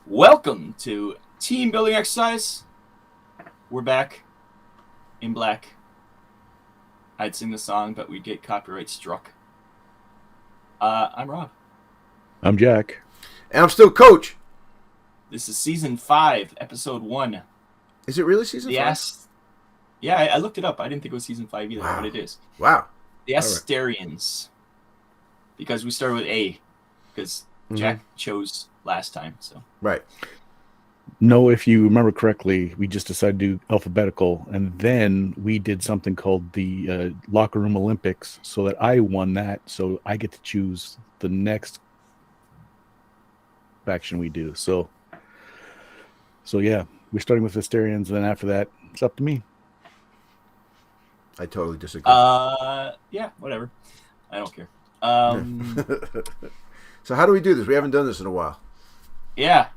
Welcome to Team Building Exercise. We're back in black. I'd sing the song, but we'd get copyright struck. I'm Rob. I'm Jack. And I'm still Coach. This is Season 5, Episode 1. Is it really Season 5? Yeah, I looked it up. I didn't think it was Season 5 either, but it is. Wow. The Asterians. Because we started with A. Because Jack chose last time, so. Right. No, if you remember correctly, we just decided to do alphabetical, and then we did something called the Locker Room Olympics, so that I won that, so I get to choose the next faction we do. So yeah, we're starting with Asterians, and then after that, it's up to me. I totally disagree. Yeah, whatever. I don't care. So how do we do this? We haven't done this in a while. Yeah,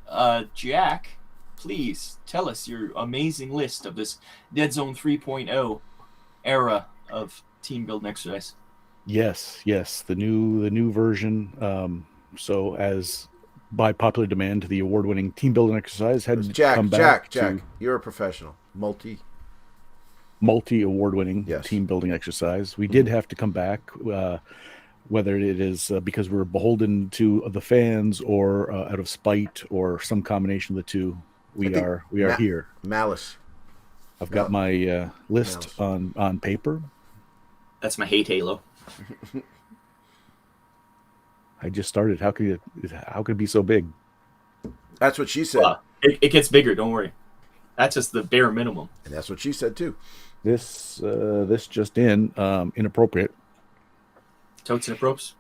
Jack, please tell us your amazing list of this Deadzone 3.0 era of team building exercise. Yes, the new version. So as by popular demand, the award-winning team building exercise had come back. Jack, you're a professional, multi-award-winning team building exercise. We did have to come back, whether it is because we're beholden to the fans or out of spite or some combination of the two. We are here. Malice. I've got my list on paper. That's my hate Halo. I just started. How could it be so big? That's what she said. It gets bigger. Don't worry. That's just the bare minimum. And that's what she said too. This just inappropriate. Totes and approps.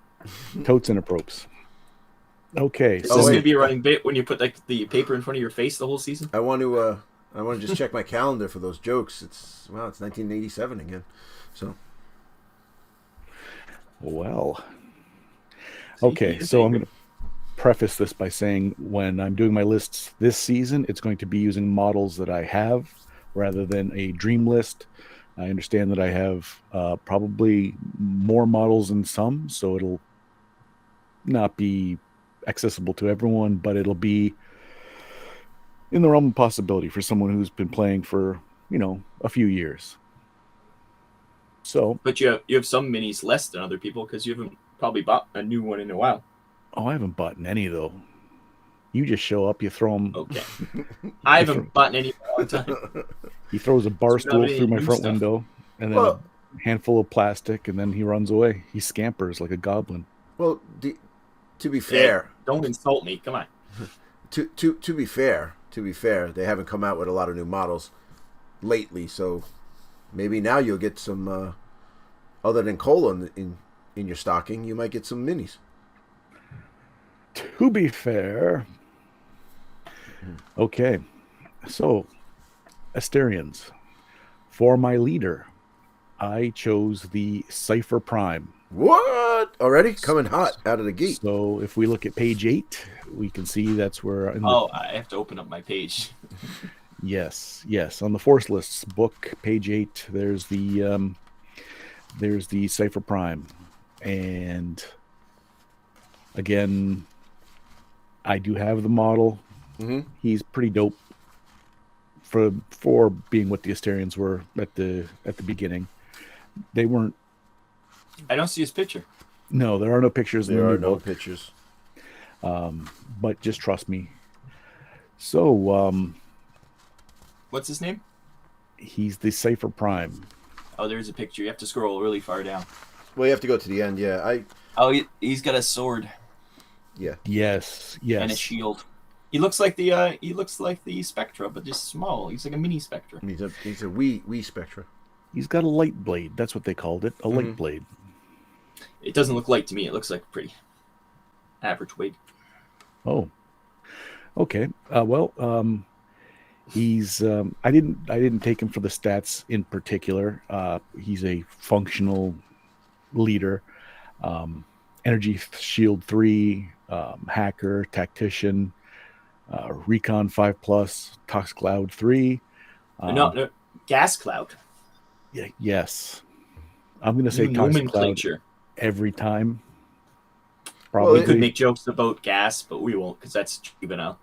Totes and approps. Okay. Is this going to be a running bit when you put like the paper in front of your face the whole season? I want to just check my calendar for those jokes. It's 1987 again. So. Well. Okay, so I'm going to preface this by saying when I'm doing my lists this season, it's going to be using models that I have rather than a dream list. I understand that I have probably more models than some, so it'll not be accessible to everyone, but it'll be in the realm of possibility for someone who's been playing for, a few years. So, but you have some minis less than other people because you haven't probably bought a new one in a while. Oh, I haven't bought any though. You just show up, you throw them. Okay. I haven't bought any for a long time. He throws a bar stool through my front window and then a handful of plastic, and then he runs away. He scampers like a goblin. Well, to be fair, hey, don't insult me. Come on. To be fair, they haven't come out with a lot of new models lately, so maybe now you'll get some. Other than cola in your stocking, you might get some minis. To be fair, okay. So, Asterians, for my leader, I chose the Cipher Prime. What? Already? Coming hot out of the gate. So if we look at page 8, we can see that's where... I have to open up my page. Yes. On the Force Lists book, page 8, there's the Cipher Prime. And again, I do have the model. Mm-hmm. He's pretty dope for being what the Asterians were at the beginning. They weren't. I don't see his picture. No, there are no pictures. There are no pictures. But just trust me. So, what's his name? He's the Cipher Prime. Oh, there's a picture. You have to scroll really far down. Well, you have to go to the end. Yeah, he's got a sword. Yeah. Yes. And a shield. He looks like the Spectra, but just small. He's like a mini Spectra. He's a wee Spectra. He's got a light blade. That's what they called it. A light blade. It doesn't look light to me. It looks like pretty average weight. Oh. Okay. He's I didn't take him for the stats in particular. He's a functional leader. Energy shield 3, hacker, tactician, recon 5+, tox cloud 3. No, gas cloud. Yeah, yes. I'm going to say tox cloud every time. Probably. We could make jokes about gas, but we won't because that's juvenile.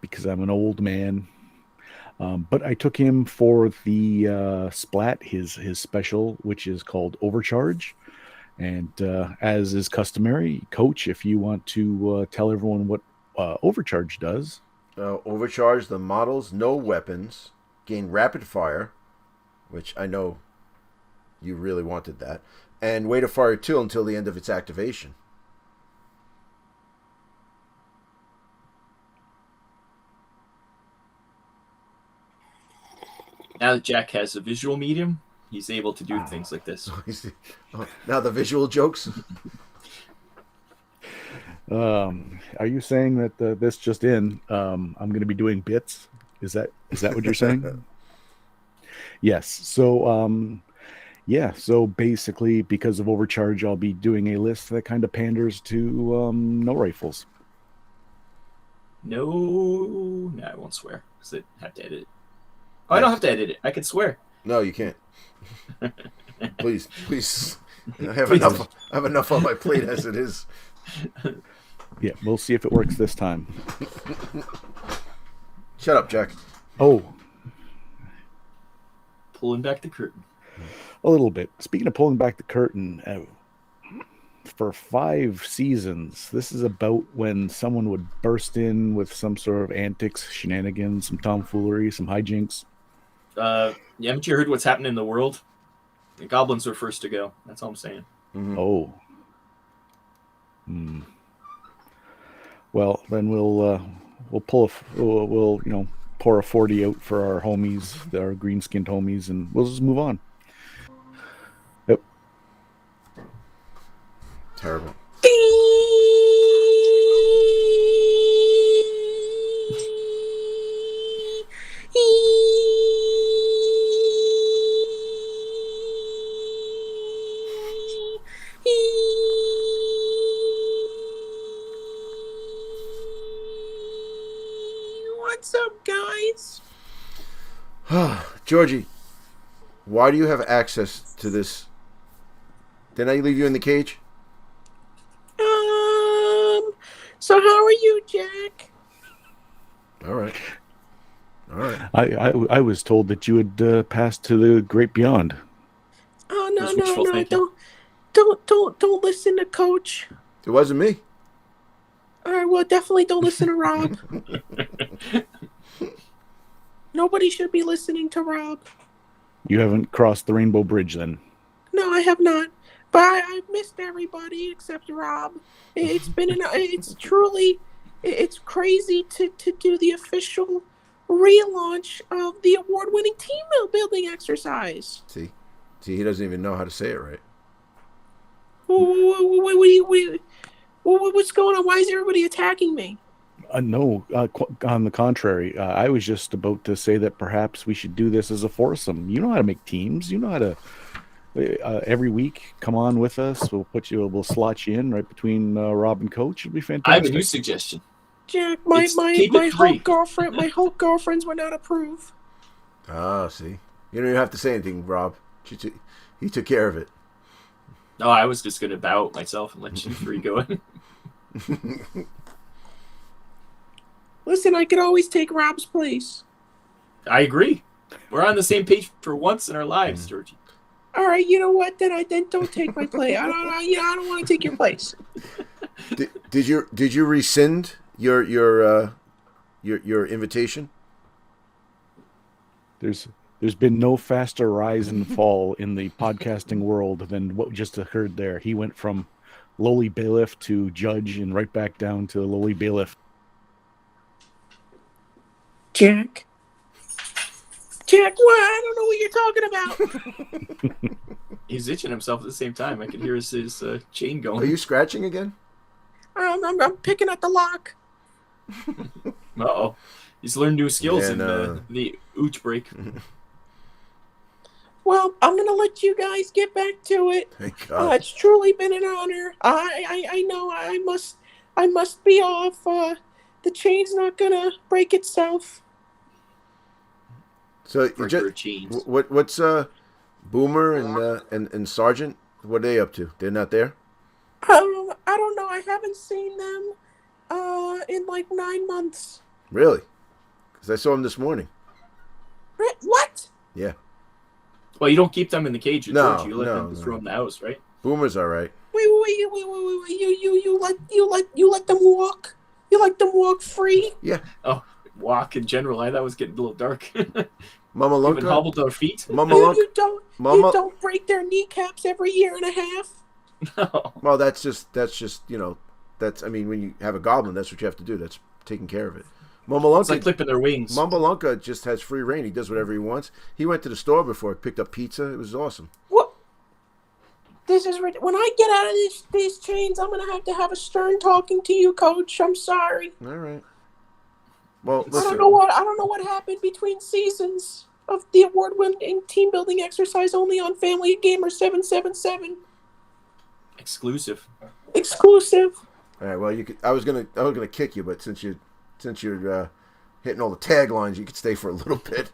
because I'm an old man. But I took him for the splat, his special, which is called Overcharge. And as is customary, Coach, if you want to tell everyone what Overcharge does. Overcharge the models, no weapons, gain rapid fire, which I know you really wanted that, and wait a fire 2 until the end of its activation. Now that Jack has a visual medium, he's able to do things like this. Now the visual jokes. Are you saying that this just in? I'm going to be doing bits. Is that what you're saying? Yes. So So basically, because of Overcharge, I'll be doing a list that kind of panders to no rifles. No, I won't swear because I have to edit it. Oh, I don't have to edit it. I can swear. No, you can't. Please. I have enough on my plate as it is. Yeah, we'll see if it works this time. Shut up, Jack. Oh. Pulling back the curtain. A little bit. Speaking of pulling back the curtain, for 5 seasons, this is about when someone would burst in with some sort of antics, shenanigans, some tomfoolery, some hijinks. Haven't you heard what's happening in the world? The goblins were first to go. That's all I'm saying. Mm-hmm. Oh. Well, then we'll pour a 40 out for our homies, our green-skinned homies, and we'll just move on. Yep. Terrible. What's up, guys? Georgie, why do you have access to this? Didn't I leave you in the cage? So how are you, Jack? All right. I was told that you had passed to the great beyond. Oh no, That's wishful thinking. don't listen to Coach. It wasn't me. All right, well, definitely don't listen to Rob. Nobody should be listening to Rob. You haven't crossed the Rainbow Bridge then? No, I have not. But I've missed everybody except Rob. It's crazy to do the official relaunch of the award-winning team building exercise. See, he doesn't even know how to say it right. What's going on? Why is everybody attacking me? No, on the contrary. I was just about to say that perhaps we should do this as a foursome. You know how to make teams. You know how to... every week, come on with us. We'll slot you in right between Rob and Coach. It'll be fantastic. I have a new suggestion. Jack, my Hulk girlfriends would not approve. Ah, see, you don't even have to say anything, Rob. He took care of it. No, I was just going to bow out myself and let you three go in. Listen, I could always take Rob's place. I agree. We're on the same page for once in our lives, Georgie. All right, you know what? Then don't take my place. I don't want to take your place. Did you rescind your invitation? There's been no faster rise and fall in the podcasting world than what just occurred there. He went from lowly bailiff to judge and right back down to lowly bailiff. Jack, what? I don't know what you're talking about. He's itching himself at the same time. I can hear his chain going. Are you scratching again? I'm picking at the lock. Uh-oh. He's learned new skills in the ooch break. Well, I'm going to let you guys get back to it. Thank God. It's truly been an honor. I know I must be off. The chain's not going to break itself. So Chains. what's Boomer and Sergeant? What are they up to? They're not there? I don't know. I haven't seen them in like 9 months. Really? Because I saw him this morning. What? Yeah. Well, you don't keep them in the cage, No, George. You let them no. throw them in the house, right? Boomer's all right. Wait. You let them walk? You let them walk free? Yeah. Oh, walk in general. I thought it was getting a little dark. Mama Even Lunka. hobble to their feet. Mama You, Lunka. you don't break their kneecaps every year and a half? No. Well, that's just I mean, when you have a goblin, that's what you have to do. That's taking care of it. Mama Lunka. It's like clipping their wings. Mama Lunka just has free reign. He does whatever he wants. He went to the store before, picked up pizza. It was awesome. What? This is when I get out of these chains, I'm gonna have to have a stern talking to you, Coach. I'm sorry. All right. Well, I listen. don't know what happened between seasons of the award-winning team building exercise only on Family Gamer 777 Exclusive. exclusive. All right. Well, you could. I was gonna kick you, but since you're hitting all the taglines, you could stay for a little bit.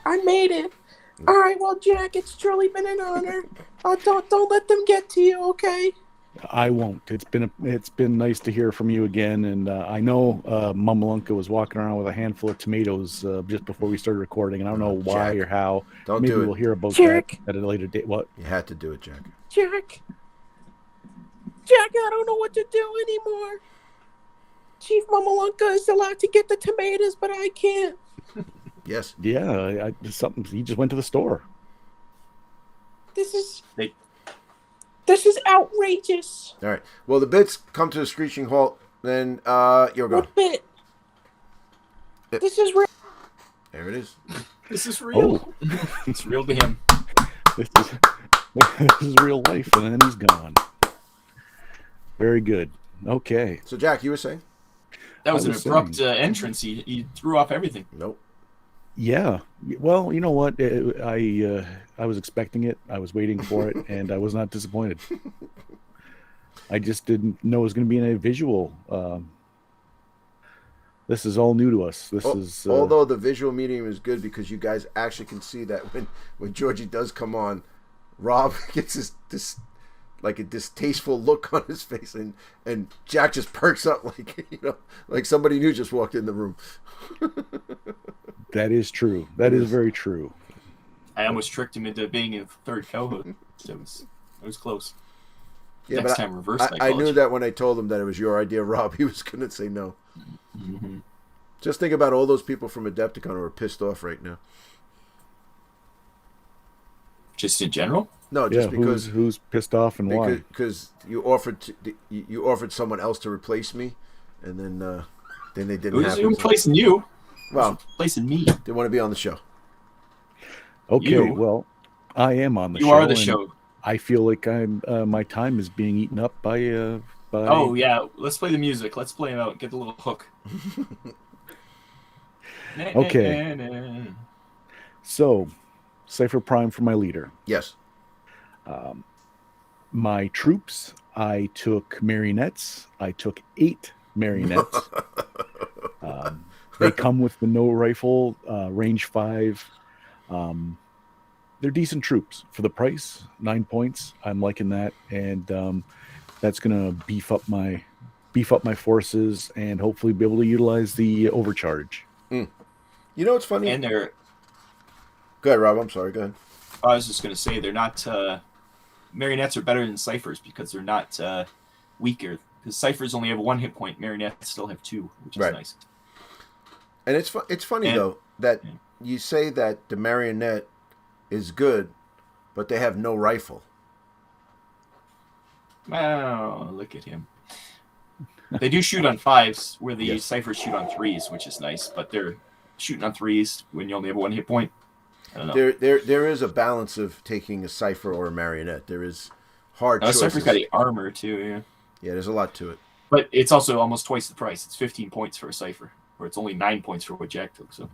I made it. All right, well, Jack, it's truly been an honor. Don't let them get to you, okay? I won't. It's been nice to hear from you again, and I know Mama Lunka was walking around with a handful of tomatoes just before we started recording, and I don't know why Jack, or how. don't Maybe do it. we'll hear about Jack. that at a later date. What? You had to do it, Jack. Jack, I don't know what to do anymore. Chief Mamalunka is allowed to get the tomatoes, but I can't. Yes. Yeah, something. He just went to the store. This is outrageous. All right. Well, the bits come to a screeching halt. Then you're gone. What bit? This is real. There it is. This is real. Oh. It's real to him. This is real life, and then he's gone. Very good. Okay. So, Jack, you were saying? That was I an was abrupt entrance. He threw off everything. Nope. Yeah. Well, you know what? I was expecting it. I was waiting for it, and I was not disappointed. I just didn't know it was going to be in a visual. This is all new to us. Although the visual medium is good because you guys actually can see that when Georgie does come on, Rob gets this like a distasteful look on his face, and Jack just perks up like somebody new just walked in the room. That is true. That is very true. I almost tricked him into being a third co-host. It was close. Yeah, Next but time, reverse I psychology. knew that when I told him that it was your idea, Rob, he was going to say no. Mm-hmm. Just think about all those people from Adepticon who are pissed off right now. Just in general? No, just because who's pissed off and why? Because you offered someone else to replace me, and then they didn't have Who's replacing you? Well, Who's replacing me. they want to be on the show. Okay, You. well, I am on the show. You are the and show. I feel like my time is being eaten up by. Oh yeah, let's play the music. Let's play it out. Get the little hook. Okay. So, Cipher Prime for my leader. Yes. My troops, I took marionettes. I took 8 marionettes. They come with the no rifle, range 5. They're decent troops for the price. 9 points. I'm liking that, and that's gonna beef up my forces and hopefully be able to utilize the overcharge. You know what's funny? And they're. Go ahead, Rob. I'm sorry. Go ahead. I was just gonna say they're not. Marionettes are better than ciphers because they're not weaker. Because ciphers only have 1 hit point. Marionettes still have 2, which is Right. nice. And it's funny though that you say that the marionette is good, but they have no rifle. Wow, look at him. They do shoot on 5s, where the Yes. ciphers shoot on 3s, which is nice. But they're shooting on 3s when you only have 1 hit point. I don't know. There is a balance of taking a cipher or a marionette. There is hard choices. Cipher's got the armor too, yeah. Yeah, there's a lot to it. But it's also almost twice the price. It's 15 points for a cipher, or it's only 9 points for what Jack took. So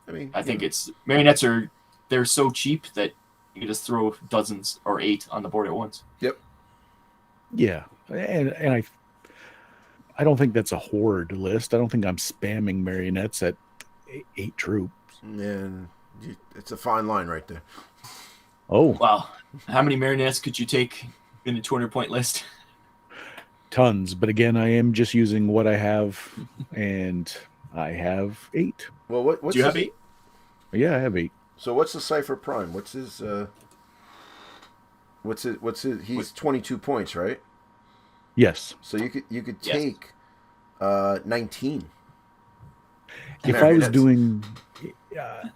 I mean, I think it's marionettes they're so cheap that you can just throw dozens or 8 on the board at once. Yep. Yeah, and I don't think that's a horde list. I don't think I'm spamming marionettes at 8 troops. And it's a fine line right there. Oh, Wow, how many marionettes could you take in a 200-point list? tons. But again, I am just using what I have, and I have 8. Well, what's Do you have his- 8? Yeah, I have 8. So what's the Cipher Prime? What's his? He's 22 points, right? Yes. So you could Yes. take 19. If I was doing,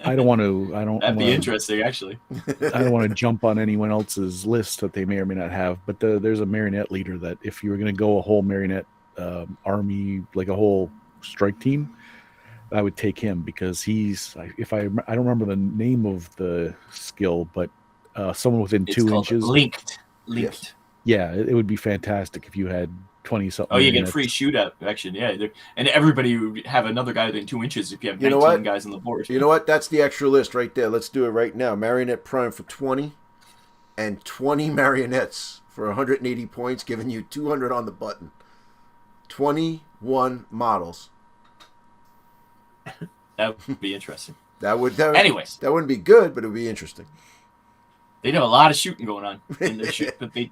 I don't want to. That'd be interesting, actually. I don't want to jump on anyone else's list that they may or may not have. But there's a marionette leader that if you were going to go a whole marionette army, like a whole strike team, I would take him because he's. If I don't remember the name of the skill, but someone within It's 2 called inches. Linked. Yes. Yeah, it would be fantastic if you had 20 something. Oh, you get free shootout action. Yeah, and everybody would have another guy within 2 inches if you have 19 You know what? guys on the board. You know what? That's the extra list right there. Let's do it right now. Marionette Prime for 20, and 20 marionettes for 180 points, giving you 200 on the button. 21 models. That would be interesting. Anyways, that wouldn't be good, but it would be interesting. They'd have a lot of shooting going on. In their shoot, but do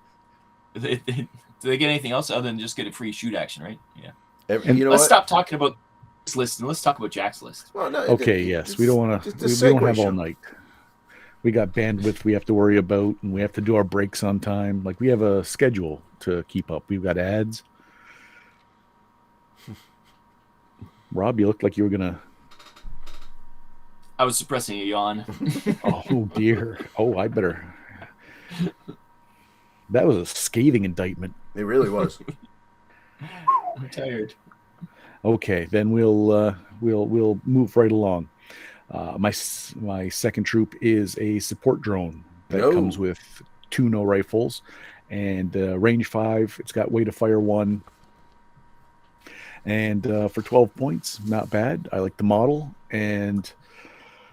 they get anything else other than just get a free shoot action, right? Yeah. Let's stop talking about this list and let's talk about Jack's list. Well, no, okay, yes. We don't want to. We don't have all night. We got bandwidth we have to worry about, and we have to do our breaks on time. Like, we have a schedule to keep up. We've got ads. Rob, you looked like you were going to... I was suppressing a yawn. Oh, dear. Oh, I better... That was a scathing indictment. It really was. I'm tired. Okay, then we'll move right along. My second troop is a support drone that comes with 2 no rifles and range 5. It's got weight of fire 1, and for 12 points, not bad. I like the model. And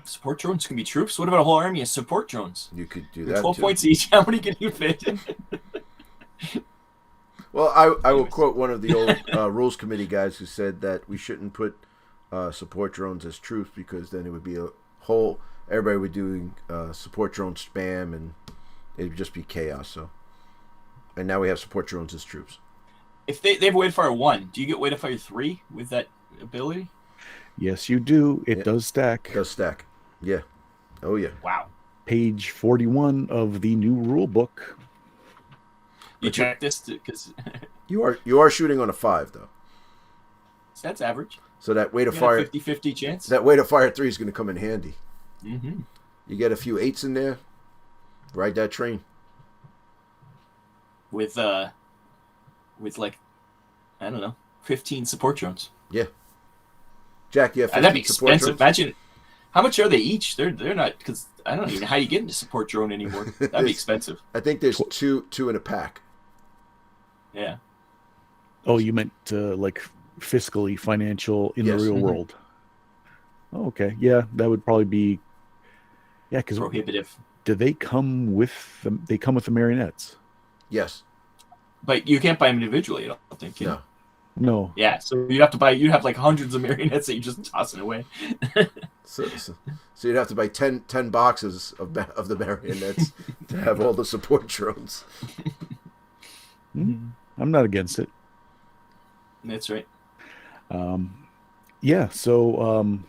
support drones can be troops. What about a whole army of support drones? You could do that. 12 points each. How many can you fit? Well, I will quote one of the old rules committee guys who said that we shouldn't put support drones as troops because then it would be a whole. Everybody would be doing support drone spam and it would just be chaos. So, and now we have support drones as troops. If they have weight of fire 1, do you get weight of fire 3 with that ability? Yes, you do. It does stack. It does stack. Yeah. Oh yeah. Wow. Page 41 of the new rule book. You check this because you are shooting on a 5 though. That's average. So that weight of fire 50-50 chance. That weight of fire 3 is going to come in handy. Mm-hmm. You get a few 8s in there. Ride that train. With like, I don't know, 15 support drones. Yeah. Jack, you have 15 that'd be support expensive. drones? Imagine how much are they each? They're not, because I don't even know how you get into support drone anymore. That'd be expensive. I think there's two in a pack. Yeah. Oh, you meant like fiscally financial in the real world. Oh, okay. Yeah, that would probably be. Yeah, because prohibitive. Do they come with them? They come with the marionettes. Yes. But you can't buy them individually, I don't think. No. No. Yeah, so you'd have to buy. You'd have like hundreds of marionettes that you just tossing away. So you'd have to buy 10 boxes of the marionettes to have all the support drones. I'm not against it. That's right. Yeah, so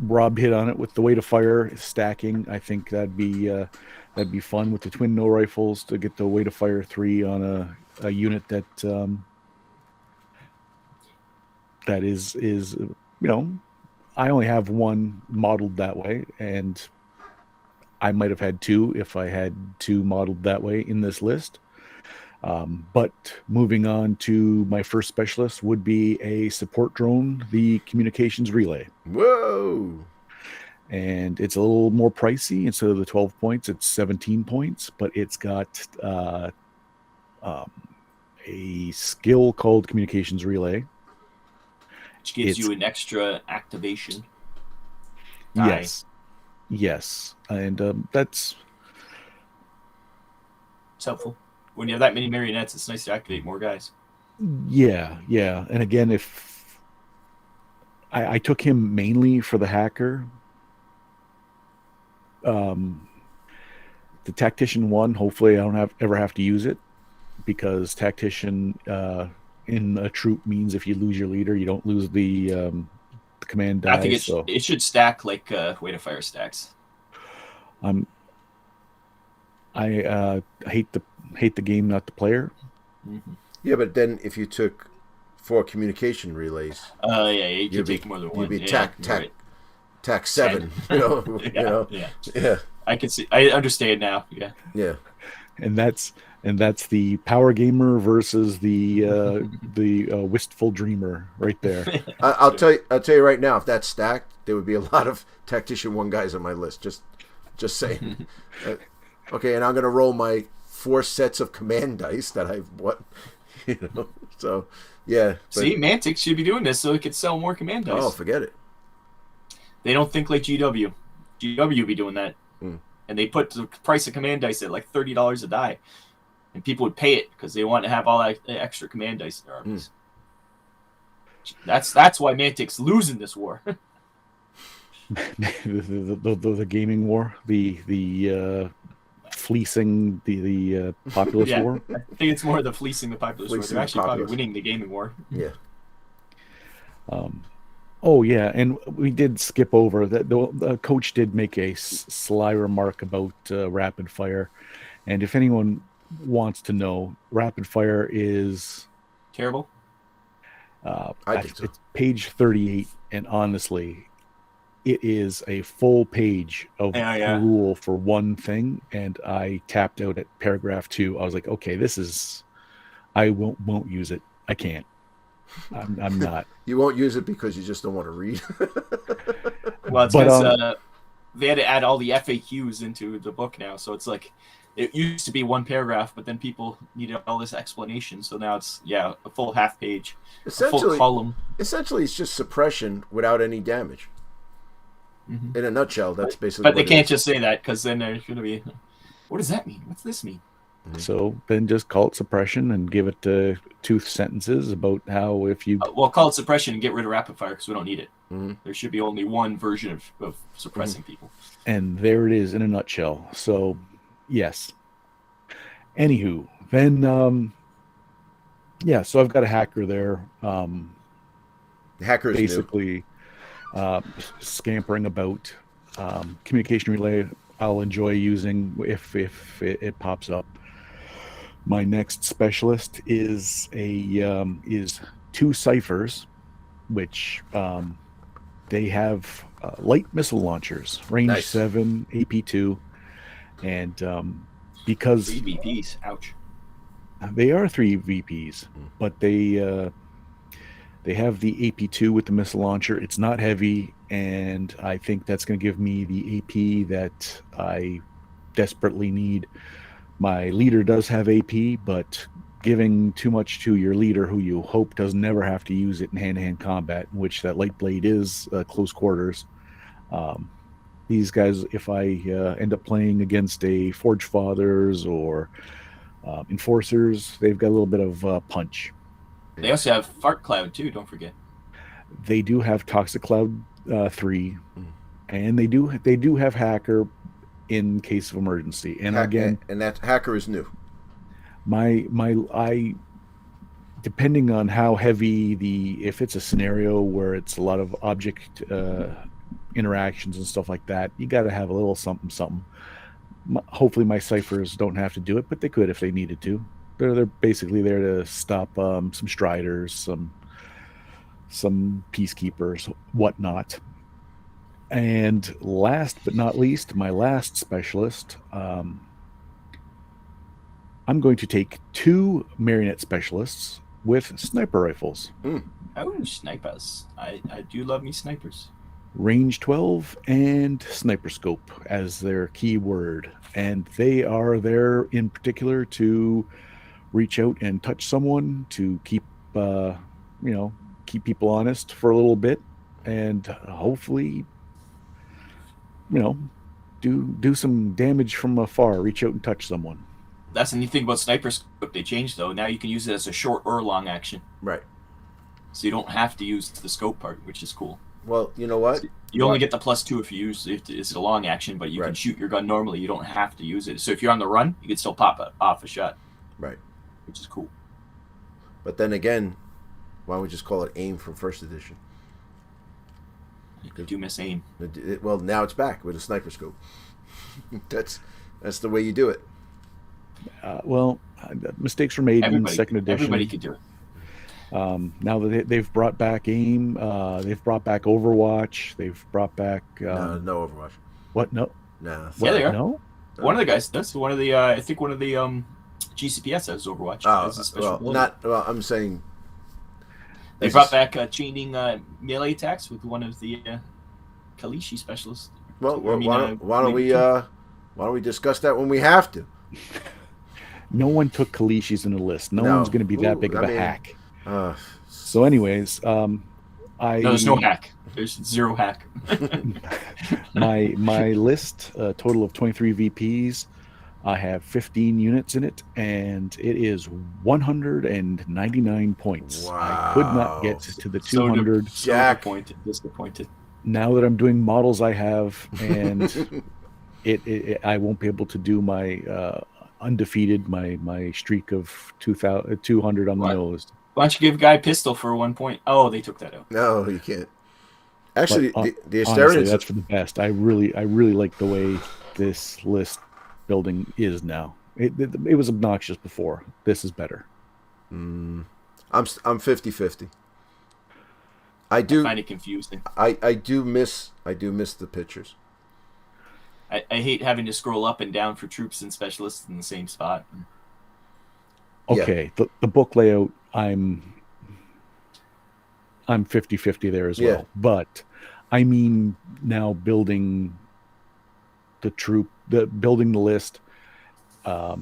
Rob hit on it with the weight of fire stacking. I think that'd be fun with the twin no rifles to get the weight of fire 3 on a unit that that is I only have 1 modeled that way, and I might have had 2 if I had 2 modeled that way in this list. But moving on to my first specialist would be a support drone, the communications relay. Whoa! And it's a little more pricey. Instead of the 12 points, it's 17 points, but it's got a skill called communications relay. Which gives you an extra activation. Die. Yes. And that's... It's helpful. When you have that many marionettes, it's nice to activate more guys. Yeah. And again, if I took him mainly for the hacker, the tactician 1, hopefully I don't ever have to use it, because tactician in a troop means if you lose your leader, you don't lose the the command die. I think so it should stack like Weight of Fire stacks. I hate the game, not the player. Mm-hmm. Yeah, but then if you took 4 communication relays, Yeah, you can you'd take more than one. You'd be Yeah, tack 7. You know, yeah. I can see. I understand now. Yeah. Yeah. And that's the power gamer versus the wistful dreamer right there. I'll tell you right now, if that's stacked, there would be a lot of Tactician 1 guys on my list. Just saying. Okay, and I'm gonna roll my 4 sets of command dice that I've bought. You know, so yeah. See, Mantic should be doing this so it could sell more command dice. Oh, forget it. They don't think like GW. GW be doing that. And they put the price of command dice at like $30 a die. And people would pay it because they want to have all that extra command dice in their armies. That's why Mantic's losing this war. the gaming war, the fleecing the populist war. I think it's more the fleecing the populist war. They're actually probably winning the gaming war. Yeah. Oh yeah, and we did skip over that. The coach did make a sly remark about rapid fire, and if anyone wants to know, rapid fire is terrible. I think so. It's page 38, and honestly, it is a full page of rule for one thing, and I tapped out at paragraph 2. I was like, okay, I won't use it. I can't. I'm not. You won't use it because you just don't want to read. Well, it's because they had to add all the FAQs into the book now, so it's like it used to be one paragraph, but then people needed all this explanation, so now it's a full half page, a full column. Essentially, it's just suppression without any damage. In a nutshell, that's basically. But they can't just say that because then there's going to be. What does that mean? What's this mean? So then just call it suppression and give it 2 sentences about how if you... well, call it suppression and get rid of rapid fire because we don't need it. There should be only one version of suppressing people. And there it is in a nutshell. So, yes. Anywho, then, so I've got a hacker there. The hacker is basically scampering about. Communication relay I'll enjoy using if it pops up. My next specialist is 2 ciphers, which they have light missile launchers, range 7, AP2, and because 3 VPs, ouch. They are 3 VPs, but they have the AP2 with the missile launcher. It's not heavy, and I think that's going to give me the AP that I desperately need. My leader does have AP, but giving too much to your leader who you hope does never have to use it in hand-to-hand combat, in which that light blade is close quarters. These guys, if I end up playing against a Forge Fathers or Enforcers, they've got a little bit of punch. They also have Fart Cloud too, don't forget. They do have Toxic Cloud 3, and they do have Hacker in case of emergency. And again, and that hacker is new. I depending on how heavy if it's a scenario where it's a lot of object interactions and stuff like that, you got to have a little something. Hopefully my ciphers don't have to do it, but they could if they needed to. They're basically there to stop some striders, some peacekeepers, whatnot. And last but not least, my last specialist, I'm going to take 2 marionette specialists with sniper rifles. Oh, snipers. I do love me snipers. Range 12 and sniper scope as their key word. And they are there in particular to reach out and touch someone, to keep people honest for a little bit, and hopefully do some damage from afar, reach out and touch someone. That's the neat thing about sniper scope they changed though. Now you can use it as a short or long action. Right. So you don't have to use the scope part, which is cool. Well, you know what? So you only get the +2 if you use it's a long action, but you can shoot your gun normally. You don't have to use it. So if you're on the run, you can still pop off a shot. Right. Which is cool. But then again, why don't we just call it AIM from 1st edition? I do miss aim. Well, now it's back with a sniper scope. That's the way you do it. Mistakes were made in second edition. Everybody could do it. Now that they've brought back aim, they've brought back Overwatch, they've brought back no Overwatch. What? No. Nah. Yeah, they are. No. One of the guys. That's one of the. I think one of the GCPS has Overwatch. As a special ability. I'm saying. They brought back chaining melee attacks with one of the Kalishi specialists. Well, why don't we discuss that when we have to? No one took Kalishis in the list. No one's going to be that big of a hack. So, anyways, there's no hack. There's zero hack. my list, a total of 23 VPs. I have 15 units in it, and it is 199 points. Wow. I could not get to the 200. Jack. Disappointed. Now that I'm doing models, I have, and I won't be able to do my undefeated, my streak of 200 on the nose. Why don't you give a guy a pistol for 1 point? Oh, they took that out. No, you can't. Actually, the Asterians. Honestly, that's for the best. I really like the way this list building is now. It was obnoxious before. This is better. I'm 50-50. I find it confusing. I do miss the pictures. I hate having to scroll up and down for troops and specialists in the same spot. Okay, yeah. The book layout, I'm 50-50 there as well. But I mean, now building building the list,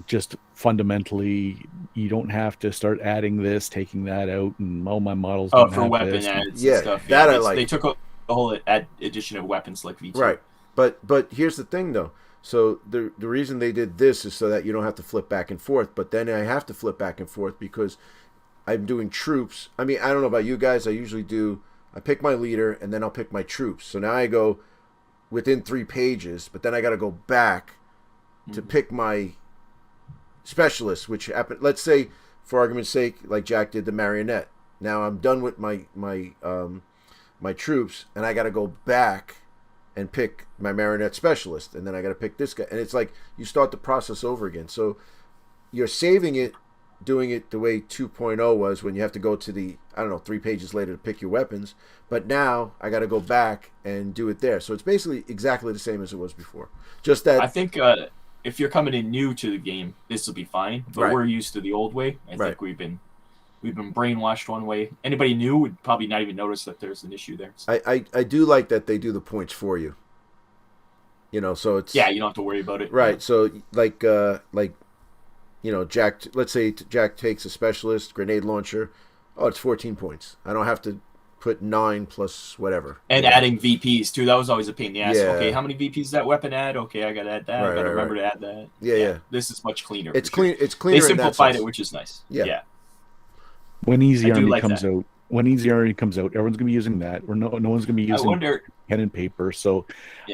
just fundamentally, you don't have to start adding this, taking that out, and my models. For weapon adds and stuff. That I like. They took the whole addition of weapons like V2. Right, but here's the thing though. So the reason they did this is so that you don't have to flip back and forth. But then I have to flip back and forth because I'm doing troops. I mean, I don't know about you guys. I pick my leader and then I'll pick my troops. So now I go within 3 pages, but then I got to go back to pick my specialist, which happened. Let's say, for argument's sake, like Jack did the marionette. Now I'm done with my troops, and I got to go back and pick my marionette specialist, and then I got to pick this guy, and it's like you start the process over again. So you're saving it, doing it the way 2.0 was, when you have to go to the 3 pages later to pick your weapons. But now I got to go back and do it there. So it's basically exactly the same as it was before. Just that I think if you're coming in new to the game, this will be fine. But we're used to the old way. I think we've been brainwashed one way. Anybody new would probably not even notice that there's an issue there. So. I do like that they do the points for you. So it's you don't have to worry about it. Right. So like Jack. Let's say Jack takes a specialist grenade launcher. Oh, it's 14 points. I don't have to put 9 plus whatever. And adding VPs too. That was always a pain in the ass. Yeah. Okay, how many VPs does that weapon add? Okay, I gotta add that. I gotta remember to add that. Yeah. This is much cleaner. It's clean. It's cleaner. They simplified it, which is nice. Yeah. When Easy Army comes out, everyone's gonna be using that. Or no one's gonna be using pen and paper. So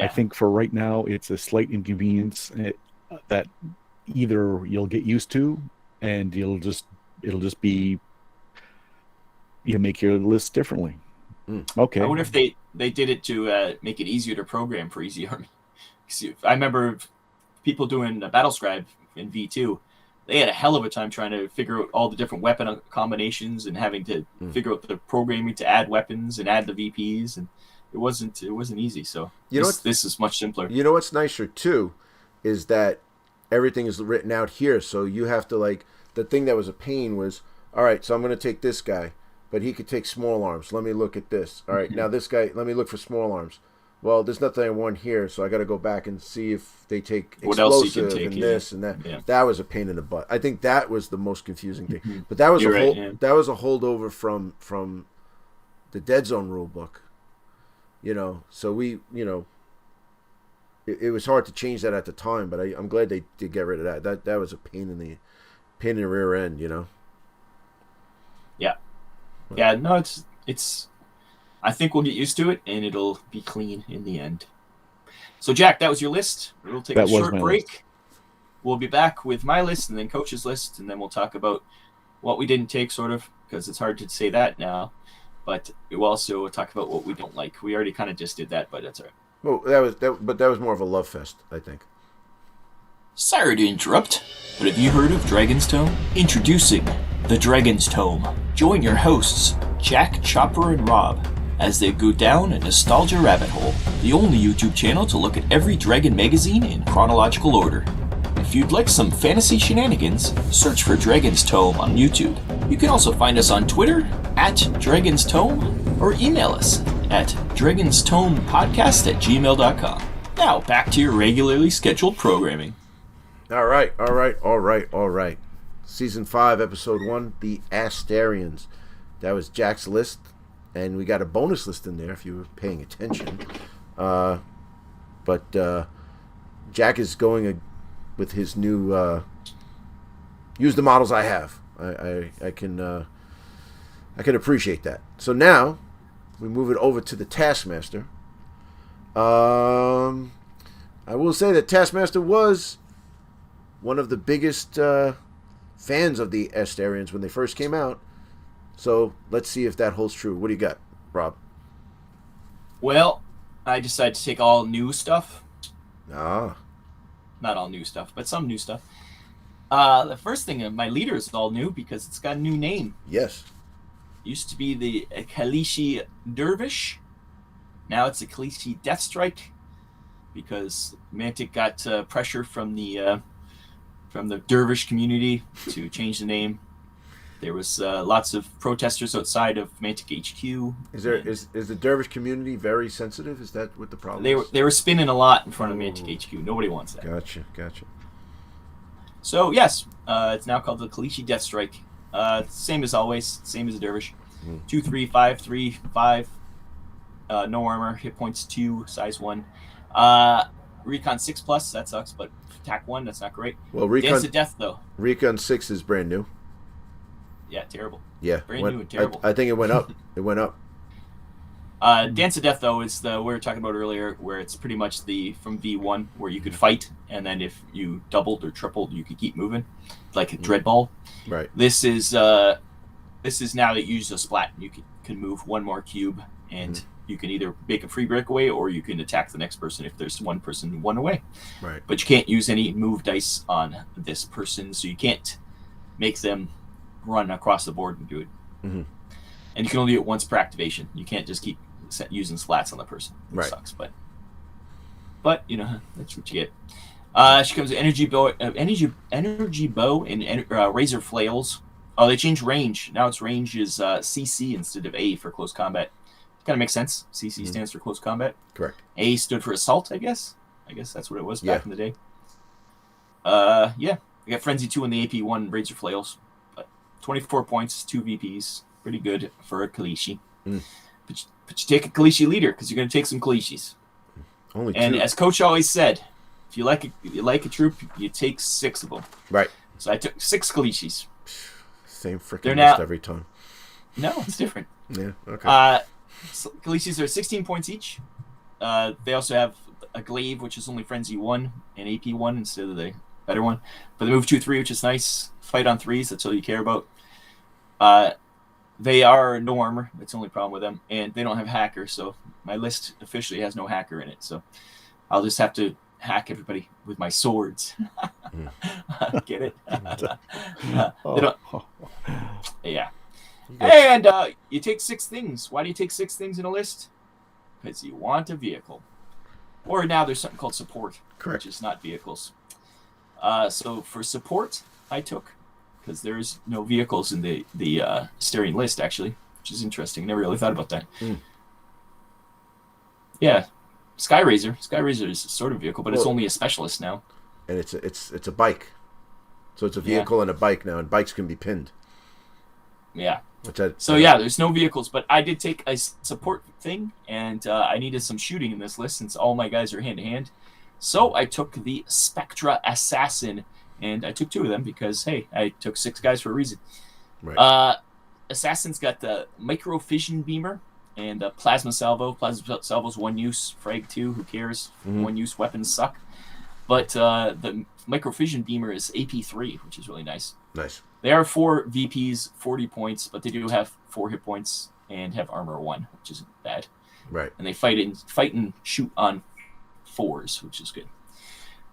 I think for right now, it's a slight inconvenience that either you'll get used to, and it'll just be you make your list differently. Okay. I wonder if they did it to make it easier to program for Easy Army. I remember people doing Battle Scribe in V2. They had a hell of a time trying to figure out all the different weapon combinations and having to figure out the programming to add weapons and add the VPs, and it wasn't easy. So this is much simpler. You know what's nicer too is that everything is written out here. So you have to the thing that was a pain was, all right, so I'm going to take this guy, but he could take small arms. Let me look at this. All right, now this guy, let me look for small arms. Well, there's nothing I want here, so I got to go back and see if they take explosive and this and that. Yeah. That was a pain in the butt. I think that was the most confusing thing. But that was that was a holdover from the Deadzone rule book. So we, it was hard to change that at the time, but I'm glad they did get rid of that. That was a pain in the rear end. Yeah. Yeah. No, it's. I think we'll get used to it, and it'll be clean in the end. So, Jack, that was your list. We'll take a short break. List. We'll be back with my list and then Coach's list, and then we'll talk about what we didn't take, sort of, because it's hard to say that now. but we'll also talk about what we don't like. We already kind of just did that, but that's all right. Well, that was more of a love fest, I think. Sorry to interrupt, but have you heard of Dragon's Tome? Introducing the Dragon's Tome. Join your hosts, Jack, Chopper, and Rob, as they go down a nostalgia rabbit hole. The only YouTube channel to look at every Dragon magazine in chronological order. If you'd like some fantasy shenanigans, search for Dragon's Tome on YouTube. You can also find us on Twitter @Dragon's Tome or email us at dragonstomepodcast@gmail.com. Now back to your regularly scheduled programming. All right. Season 5, Episode 1, The Asterians. That was Jack's list, and we got a bonus list in there if you were paying attention. But Jack is going with his new use the models I have. I can appreciate that. So now we move it over to the Taskmaster. I will say that Taskmaster was one of the biggest fans of the Asterians when they first came out. So let's see if that holds true. What do you got, Rob? Well, I decided to take all new stuff. Ah. Not all new stuff, but some new stuff. The first thing, my leader is all new because it's got a new name. Yes. Used to be the Kalishi Dervish. Now it's the Kalishi Deathstrike because Mantic got pressure from the Dervish community to change the name. There was lots of protesters outside of Mantic HQ. Is the Dervish community very sensitive? Is that what the problem is? They were spinning a lot in front of Mantic HQ. Nobody wants that. Gotcha. So yes, it's now called the Kalishi Deathstrike. Same as always, same as the Dervish. 2/3, 5/3, 5. No armor, hit points 2, size 1. Recon 6+, that sucks, but attack 1, that's not great. Well, Recon Dance to Death though. Recon 6 is brand new. Yeah, terrible. Yeah, Brand new and terrible. I think it went up. It went up. Dance of Death, though, is the we were talking about earlier, where it's pretty much from V1, where you could fight, and then if you doubled or tripled, you could keep moving, like a Dreadball. Right. This is now that you use a splat. You can move one more cube, and you can either make a free breakaway, or you can attack the next person if there's one person one away. Right. But you can't use any move dice on this person, so you can't make them run across the board and do it. Mm-hmm. And you can only do it once per activation. You can't just keep using slats on the person. Which sucks, but you know, that's what you get. She comes with energy bow, and razor flails. Oh, they changed range. Now its range is CC instead of A for close combat. Kind of makes sense. CC stands for close combat. Correct. A stood for assault, I guess. I guess that's what it was back in the day. Yeah. We got Frenzy 2 and the AP 1 razor flails. 24 points, 2 VPs. Pretty good for a Kalishi. But you take a Kalishi leader because you're going to take some Kalishis. Only 2. And as Coach always said, if you like a troop, you take 6 of them. Right. So I took 6 Kalishis. Same freaking list every time. No, it's different. Yeah. Okay. So Kalishis are 16 points each. They also have a glaive, which is only Frenzy 1 and AP 1 instead of the better one. But they move 2/3, which is nice. Fight on 3s, that's all you care about. They are no armor. That's the only problem with them. And they don't have hacker, so my list officially has no hacker in it. So I'll just have to hack everybody with my swords. Get it? Yeah. And you take 6 things. Why do you take 6 things in a list? Because you want a vehicle. Or now there's something called support. Correct. Which is not vehicles. So for support, I took, because there's no vehicles in the Asterian list, actually, which is interesting. Never really thought about that. Yeah. Skyrazor. Skyrazor is a sort of vehicle, but it's only a specialist now. And it's a bike. So it's a vehicle and a bike now, and bikes can be pinned. Yeah. There's no vehicles, but I did take a support thing, and I needed some shooting in this list since all my guys are hand-to-hand. So I took the Spectra Assassin, and I took 2 of them because, hey, I took 6 guys for a reason. Right. Assassin's got the Micro Fission Beamer and a Plasma Salvo. Plasma Salvo's 1-use, Frag 2, who cares? 1-use weapons suck. But the Micro Fission Beamer is AP 3, which is really nice. Nice. They are 4 VPs, 40 points, but they do have 4 hit points and have armor 1, which isn't bad. Right. And they fight and shoot on 4s, which is good.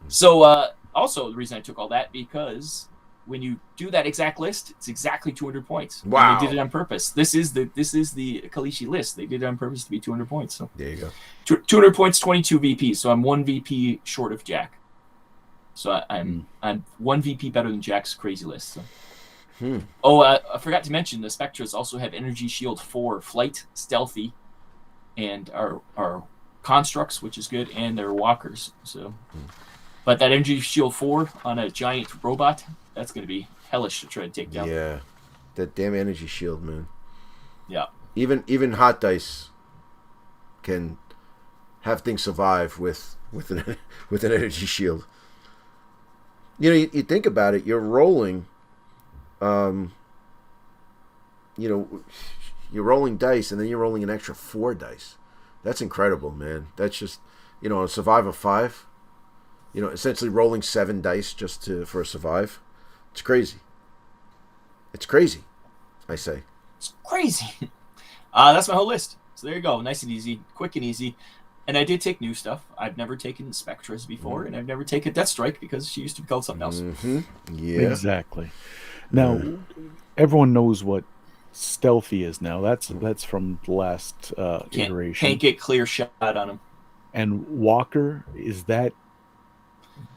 So also the reason I took all that, because when you do that exact list, it's exactly 200 points. Wow. And they did it on purpose. This is the Kalishi list. They did it on purpose to be 200 points. So There you go. 200 points, 22 VP. So I'm 1 VP short of Jack. So I'm 1 VP better than Jack's crazy list. So. Oh, I forgot to mention the Spectres also have Energy Shield 4, Flight, Stealthy, and are constructs, which is good, and they're walkers. So, but that Energy Shield 4 on a giant robot, that's going to be hellish to try to take down. Yeah, that damn energy shield, man. Yeah. Even hot dice can have things survive with an energy shield. You know, you think about it. You're rolling. You're rolling dice, and then you're rolling an extra 4 dice. That's incredible, man. That's just, on a survive of 5. Essentially rolling 7 dice just for a survive. It's crazy. It's crazy, I say. It's crazy. That's my whole list. So there you go. Nice and easy. Quick and easy. And I did take new stuff. I've never taken Spectres before, and I've never taken Deathstrike because she used to be called something else. Mm-hmm. Yeah. Exactly. Now, everyone knows what stealthy is now. That's from the last iteration. Can't get clear shot on him. And Walker, is that...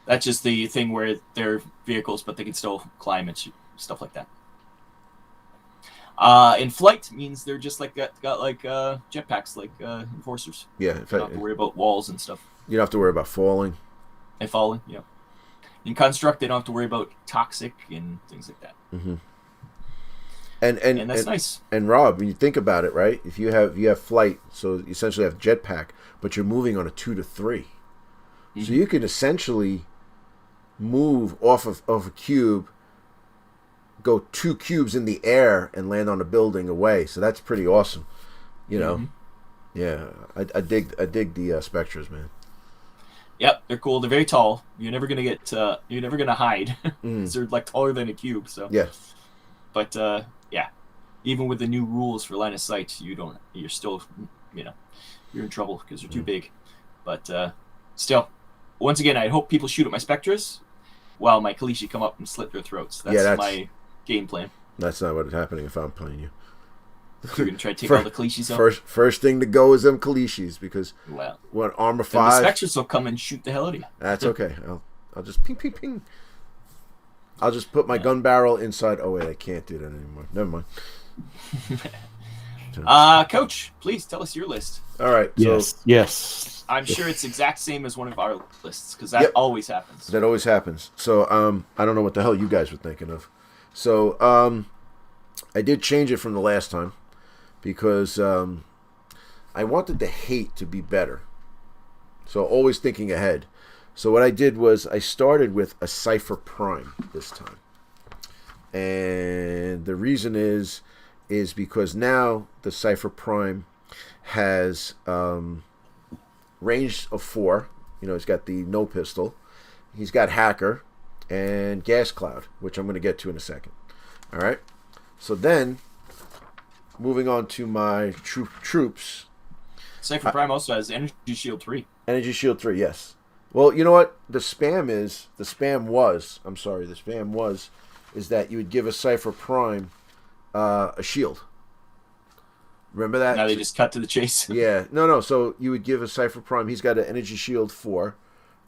That's just the thing where they're vehicles, but they can still climb and stuff like that. In flight means they're just like got like jetpacks, like enforcers. Yeah, you don't have to worry about walls and stuff. You don't have to worry about falling. And falling, yeah. In construct, they don't have to worry about toxic and things like that. Mm-hmm. And that's nice. And Rob, when you think about it, right? If you have flight, so you essentially have jetpack, but you're moving on a 2 to 3. Mm-hmm. So you can essentially move off of a cube, go 2 cubes in the air, and land on a building away. So that's pretty awesome, Mm-hmm. Yeah, I dig the Spectres, man. Yep, they're cool. They're very tall. You're never gonna hide. They're like taller than a cube. So yeah. But yeah, even with the new rules for line of sight, you're still, you're in trouble because they're too big. But still, once again, I hope people shoot at my Spectres while my Kalishi come up and slit their throats. That's my game plan. That's not what's happening if I'm playing you. You're going to try to take all the Kalishis out? First thing to go is them Kalishis, because what armor 5... the Spectres will come and shoot the hell out of you. That's okay. I'll just ping, ping, ping. I'll just put my gun barrel inside... Oh, wait, I can't do that anymore. Never mind. Coach, please tell us your list. All right. Yes. I'm sure it's exact same as one of our lists, because that always happens. That always happens. So I don't know what the hell you guys were thinking of. So I did change it from the last time, because I wanted the hate to be better. So always thinking ahead. So what I did was I started with a Cipher Prime this time. And the reason is because now the Cipher Prime has range of 4. He's got the no pistol. He's got Hacker and Gas Cloud, which I'm going to get to in a second. All right. So then, moving on to my troops. Cipher Prime also has Energy Shield 3. Energy Shield 3, yes. Well, you know what? The spam was that you would give a Cipher Prime a shield. Remember that? Now they just cut to the chase. Yeah. No. So you would give a Cipher Prime. He's got an Energy Shield 4,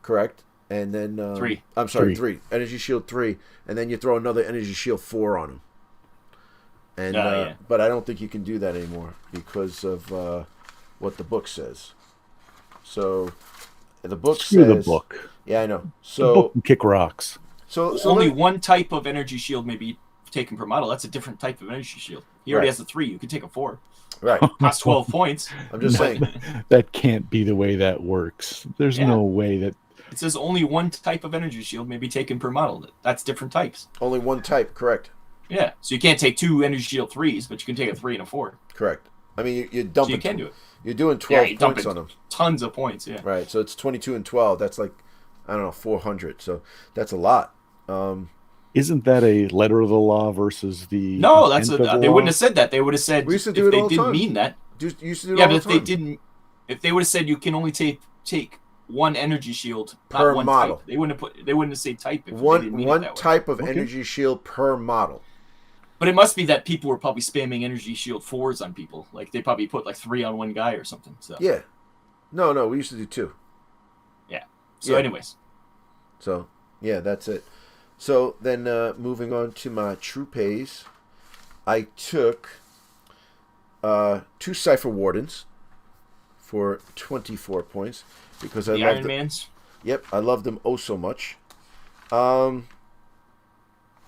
correct? And then 3. I'm sorry, 3. Energy Shield 3, and then you throw another Energy Shield 4 on him. And but I don't think you can do that anymore because of what the book says. So the book says the book. Yeah, I know. So the book can kick rocks. So only one type of energy shield may be taken per model. That's a different type of energy shield. He already has a 3. You could take a 4. Right. Costs 12 points. I'm just saying. That can't be the way that works. There's no way that... It says only one type of energy shield may be taken per model. That's different types. Only one type, correct. Yeah. So you can't take 2 energy shield 3s, but you can take a 3 and a 4. Correct. I mean, you're dumping... So you can do it. You're doing 12 points on them. Tons of points, yeah. Right. So it's 22 and 12. That's like, I don't know, 400. So that's a lot. Isn't that a letter of the law versus the No, that's intent of the they law? wouldn't have said that. They would have said We used to if do it they all the didn't time. mean that. You used to do it Yeah, all but the if time. they didn't, if they would have said you can only take one energy shield Per not one model. type, they wouldn't have said type if they One didn't mean it that way. type of Okay. energy shield per model. But it must be that people were probably spamming energy shield 4s on people. Like they probably put like 3 on one guy or something. So Yeah. No, we used to do 2. yeah. So Yeah. anyways, So, yeah, that's it. So, then moving on to my Troupes, I took 2 Cipher Wardens for 24 points because I the loved Iron Mans. Yep, I love them oh so much.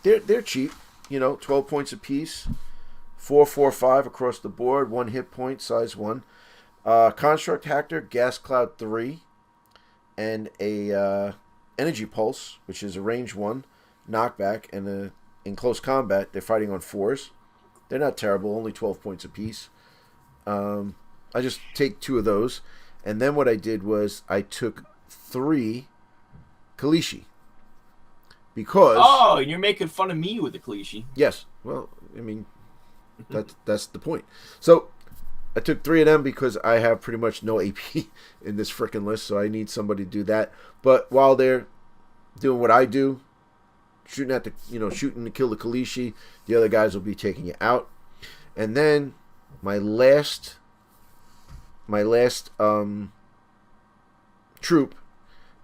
They're cheap, 12 points apiece, 4, 4, 5 across the board, 1 hit point, size 1. Construct Hacker, Gas Cloud 3, and a Energy Pulse, which is a range 1 knockback, and in close combat they're fighting on 4s. They're not terrible, only 12 points apiece. I just take 2 of those, and then what I did was I took 3 Kalishi. Because Oh, and you're making fun of me with the cliche. yes, well, I mean that's the point. So I took 3 of them because I have pretty much no AP in this frickin' list, so I need somebody to do that. But while they're doing what I do, shooting to kill the Kalishi, the other guys will be taking it out. And then my last troop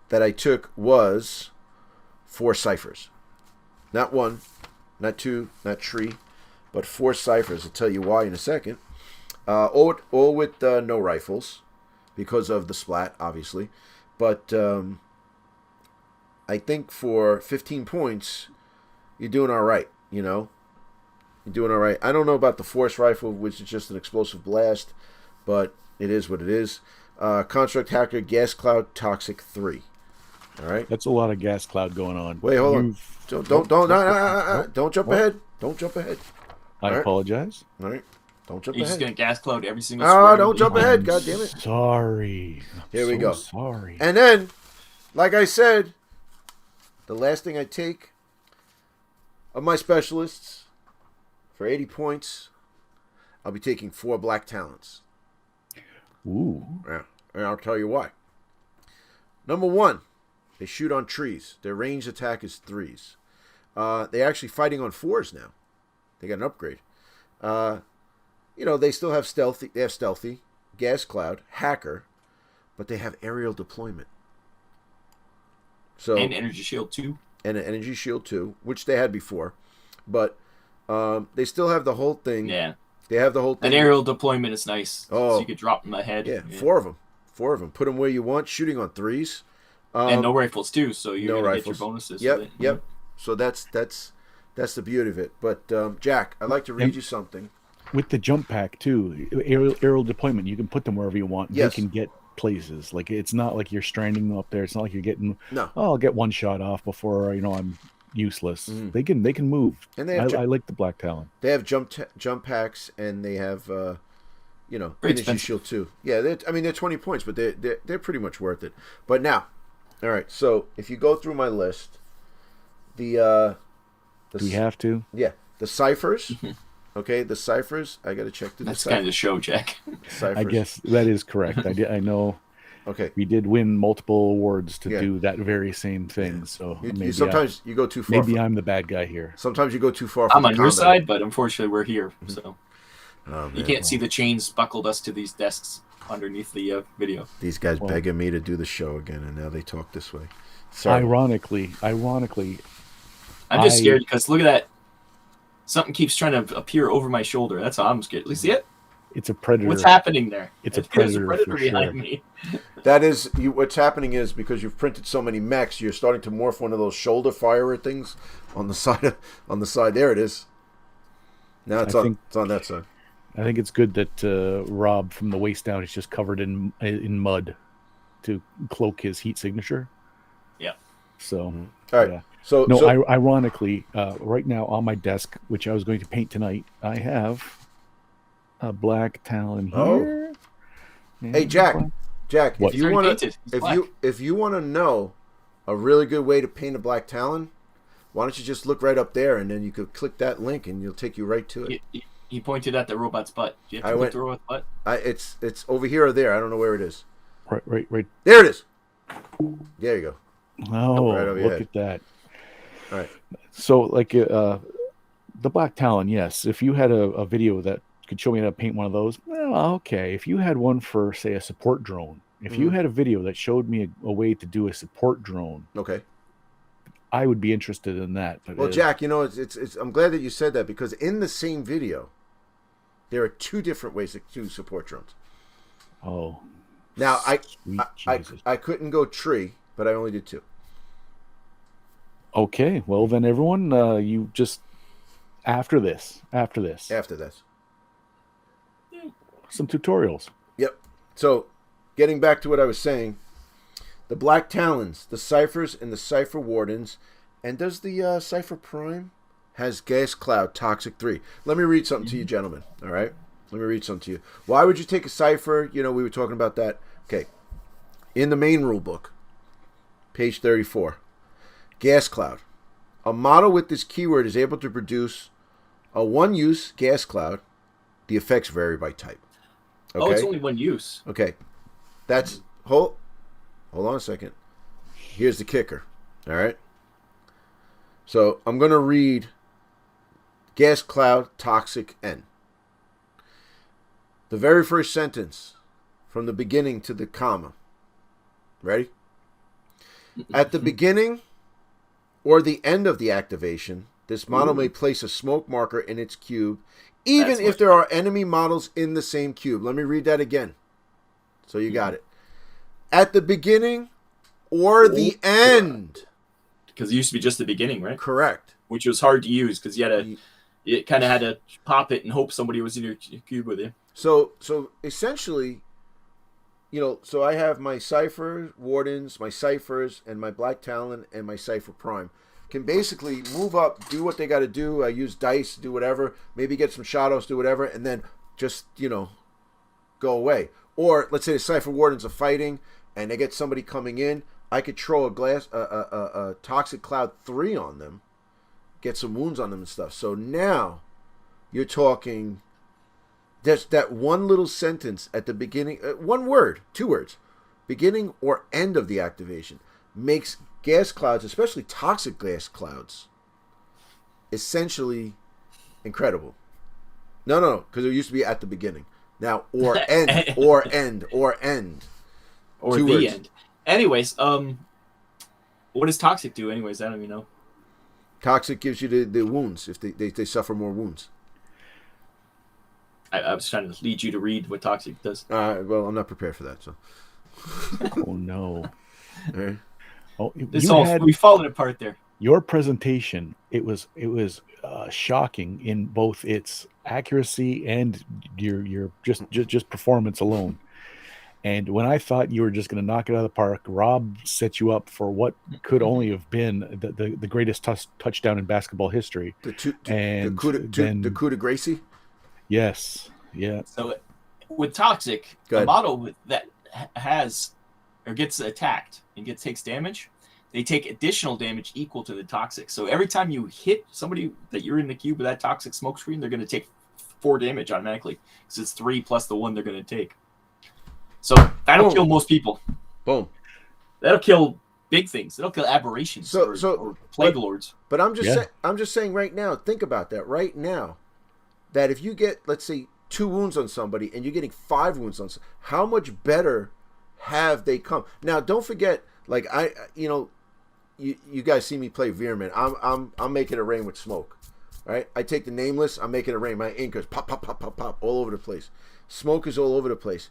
that I took was 4 ciphers. Not 1, not 2, not 3, but 4 ciphers. I'll tell you why in a second. All with no rifles because of the splat, obviously. But I think for 15 points, you're doing all right, You're doing all right. I don't know about the force rifle, which is just an explosive blast, but it is what it is. Construct Hacker, Gas Cloud, Toxic 3. All right. That's a lot of gas cloud going on. Wait, hold on. Don't jump ahead. Don't jump ahead. I All right. apologize. All right. Don't jump You're just ahead. gonna gas cloud every single. Oh, square don't jump that you ahead. want. God damn it. Sorry. Here we So go. Sorry. And then, like I said, the last thing I take of my specialists for 80 points, I'll be taking 4 Black Talons. Ooh. Yeah, and I'll tell you why. Number 1, they shoot on trees. Their ranged attack is 3s. They're actually fighting on 4s now. They got an upgrade. They still have stealthy. They have stealthy, gas cloud, hacker, but they have aerial deployment. So And energy shield 2. and an energy shield too, which they had before, but they still have the whole thing. Yeah. They have the whole thing. An aerial deployment is nice. Oh. So you could drop them ahead. Yeah, 4 of them. 4 of them. Put them where you want. Shooting on 3s. And no rifles too, so you're no gonna get your rifles. bonuses. Yep, with it. yep. So that's the beauty of it. But Jack, I'd like to read you something. With the jump pack too, aerial deployment, you can put them wherever you want. Yes. They can get places. Like it's not like you're stranding them up there. It's not like you're getting. No. Oh, I'll get one shot off before I'm useless. Mhm. They can move. And they have I like the Black Talon. They have jump packs, and they have Very energy expensive. shield too. Yeah, they're 20 points, but they're pretty much worth it. But now, all right. So if you go through my list, the Do we have to? yeah, the ciphers. Okay, the ciphers. I got to check through the That's kind of the show, Jack. ciphers. I guess that is correct. I know Okay. we did win multiple awards to Yeah. do that very same thing. So maybe Sometimes you go too far. maybe I'm the bad guy here. Sometimes you go too far. I'm from on the your combat. side, but unfortunately we're here, so Oh, you man. can't see the chains buckled us to these desks underneath the video. These guys Well- begging me to do the show again, and now they talk this way. Sorry. Ironically, I'm just I- scared because look at that. Something keeps trying to appear over my shoulder. That's how I'm scared. You see it? it's a predator. What's happening there? It's a There's predator for behind sure. me. That is what's happening is because you've printed so many mechs, you're starting to morph one of those shoulder firer things on the side. On the side, there it is. Now it's on that side. I think it's good that Rob from the waist down is just covered in mud to cloak his heat signature. Yeah. So, All right. yeah. So No, so, ironically, right now on my desk, which I was going to paint tonight, I have a Black Talon here. And hey Jack, black- Jack, What? if you It's already want painted. to, It's black. if you want to know a really good way to paint a Black Talon, Why don't you just look right up there, and then you could click that link, and it'll take you right to it. He pointed at the robot's butt. Do you have to click the robot's butt? It's over here or there. I don't know where it is. Right. There it is. There you go. Oh, right over your look head. at that. All right. So, like, the Black Talon, yes. If you had a video that could show me how to paint one of those, well, okay. If you had one for, say, a support drone, if you had a video that showed me a way to do a support drone, Okay. I would be interested in that. But Well, Jack, it's I'm glad that you said that, because in the same video, there are 2 different ways to do support drones. Oh. Now, sweet Jesus. I couldn't go tree, but I only did 2. Okay, well then, everyone, you just after this, After this. some tutorials. Yep. So, getting back to what I was saying, the Black Talons, the Ciphers, and the Cipher Wardens, and does the Cipher Prime has Gas Cloud Toxic 3. Let me read something to you, gentlemen. All right? Let me read something to you. Why would you take a Cipher? We were talking about that. Okay. In the main rule book, page 34, Gas Cloud. A model with this keyword is able to produce a one-use gas cloud. The effects vary by type. Okay? Oh, it's only one use. Okay. That's... Hold on a second. Here's the kicker. All right? So, I'm going to read Gas Cloud Toxic N. The very first sentence, from the beginning to the comma. Ready? At the beginning or the end of the activation, this model may place a smoke marker in its cube, even if there are enemy models in the same cube. Let me read that again. So you got it. At the beginning or the end. Because it used to be just the beginning, right? Correct. Which was hard to use because you kind of had to pop it and hope somebody was in your cube with you. So essentially, so I have my Cipher Wardens, my Ciphers, and my Black Talon, and my Cipher Prime. Can basically move up, do what they got to do. I use dice, do whatever, maybe get some shadows, do whatever, and then just, go away. Or let's say the Cipher Wardens are fighting, and they get somebody coming in. I could throw a Toxic Cloud 3 on them, get some wounds on them and stuff. So now you're talking... There's that one little sentence at the beginning, 1 word, 2 words, beginning or end of the activation, makes gas clouds, especially toxic gas clouds, essentially incredible. No, because it used to be at the beginning. Now, or end, or end, or end. Or 2 the words. end. Anyways, what does toxic do anyways? I don't even know. Toxic gives you the wounds, if they suffer more wounds. I was trying to lead you to read what toxic does. Well, I'm not prepared for that, so. Oh no! All right. Oh, We've fallen apart there. Your presentation. It was shocking in both its accuracy and your just performance alone. And when I thought you were just going to knock it out of the park, Rob set you up for what could only have been the greatest touchdown in basketball history. The coup de Gracie. Yes. Yeah. So with toxic, a model that has or gets attacked and takes damage, they take additional damage equal to the toxic. So every time you hit somebody that you're in the cube with that toxic smoke screen, they're going to take 4 damage automatically because it's 3 plus the 1 they're going to take. So that'll kill most people. Boom. That'll kill big things. That'll kill aberrations or plague lords. But I'm just saying right now. Think about that right now. That if you get, let's say, 2 wounds on somebody and you're getting 5 wounds on somebody, how much better have they come? Now, don't forget, like you guys see me play veer-myn. I'm making it rain with smoke, right? I take the nameless, I'm making it rain. My ink is pop, pop, pop, pop, pop, all over the place. Smoke is all over the place.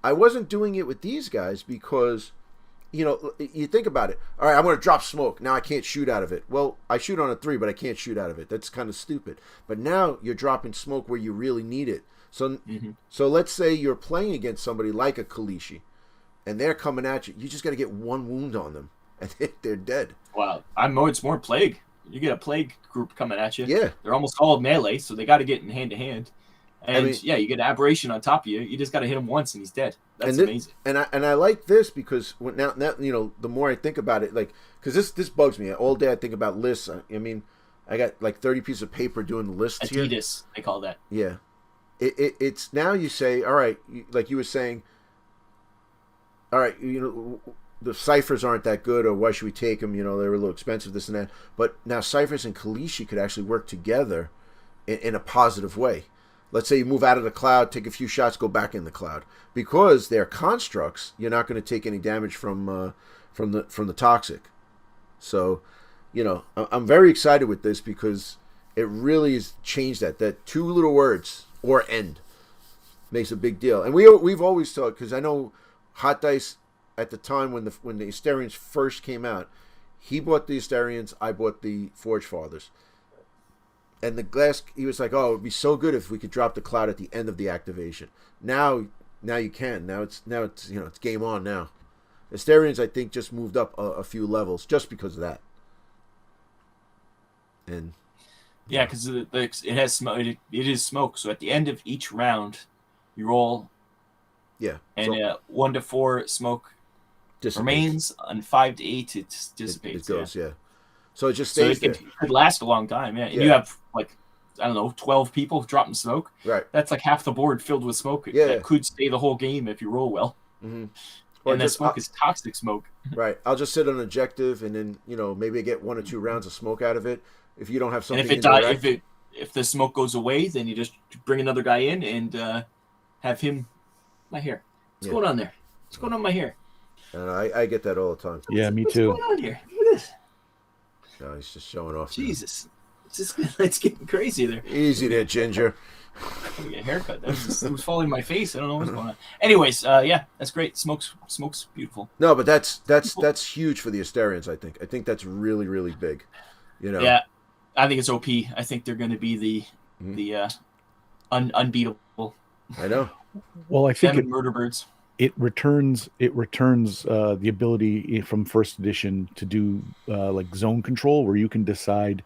I wasn't doing it with these guys because, you think about it. All right, I'm going to drop smoke. Now I can't shoot out of it. Well, I shoot on a 3, but I can't shoot out of it. That's kind of stupid. But now you're dropping smoke where you really need it. So let's say you're playing against somebody like a Kalishi, and they're coming at you. You just got to get 1 wound on them, and they're dead. Wow. It's more plague. You get a plague group coming at you. Yeah. They're almost all melee, so they got to get in hand-to-hand. And you get aberration on top of you. You just got to hit him once and he's dead. That's amazing. And I like this because now the more I think about it, like, because this bugs me all day. I think about lists. I mean, I got like 30 pieces of paper doing the lists here. Adidas, they call that. Yeah, it's now you say, all right, like you were saying, all right, the ciphers aren't that good, or why should we take them? They're a little expensive, this and that. But now ciphers and Kalishi could actually work together in a positive way. Let's say you move out of the cloud, take a few shots, go back in the cloud. Because they're constructs, you're not going to take any damage from the toxic. So, I'm very excited with this because it really has changed that two little words, or end, makes a big deal. And we've always thought, because I know Hot Dice at the time when the Asterians first came out, he bought the Asterians, I bought the Forge Fathers. And he was like, oh, it'd be so good if we could drop the cloud at the end of the activation. Now you can. Now it's it's game on now. Asterians, I think, just moved up a few levels just because of that. And yeah, because it has smoke. It is smoke. So at the end of each round, you roll. Yeah. And 1 to 4 smoke dissipates. Remains, and 5 to 8 it dissipates. It goes, yeah. So it just stays there. It could last a long time, yeah. And you have, like, I don't know, 12 people dropping smoke. Right. That's like half the board filled with smoke. Yeah. That could stay the whole game if you roll well. Mm-hmm. And that smoke is toxic smoke. Right. I'll just sit on objective, and then, maybe I get 1 or 2 rounds of smoke out of it. If you don't have something and if the smoke goes away, then you just bring another guy in and have him. My hair. What's going on there? What's going on with my hair? I get that all the time. Yeah, me too. What's going on here? Look at this. No, he's just showing off. Jesus. It's getting crazy there. Easy there, Ginger. I get a haircut. It was falling in my face. I don't know what's going on. Anyways, that's great. Smoke's beautiful. No, but that's huge for the Asterians, I think. I think that's really, really big. Yeah, I think it's OP. I think they're going to be the unbeatable. I know. Well, I think murder birds. It returns the ability from first edition to do like zone control, where you can decide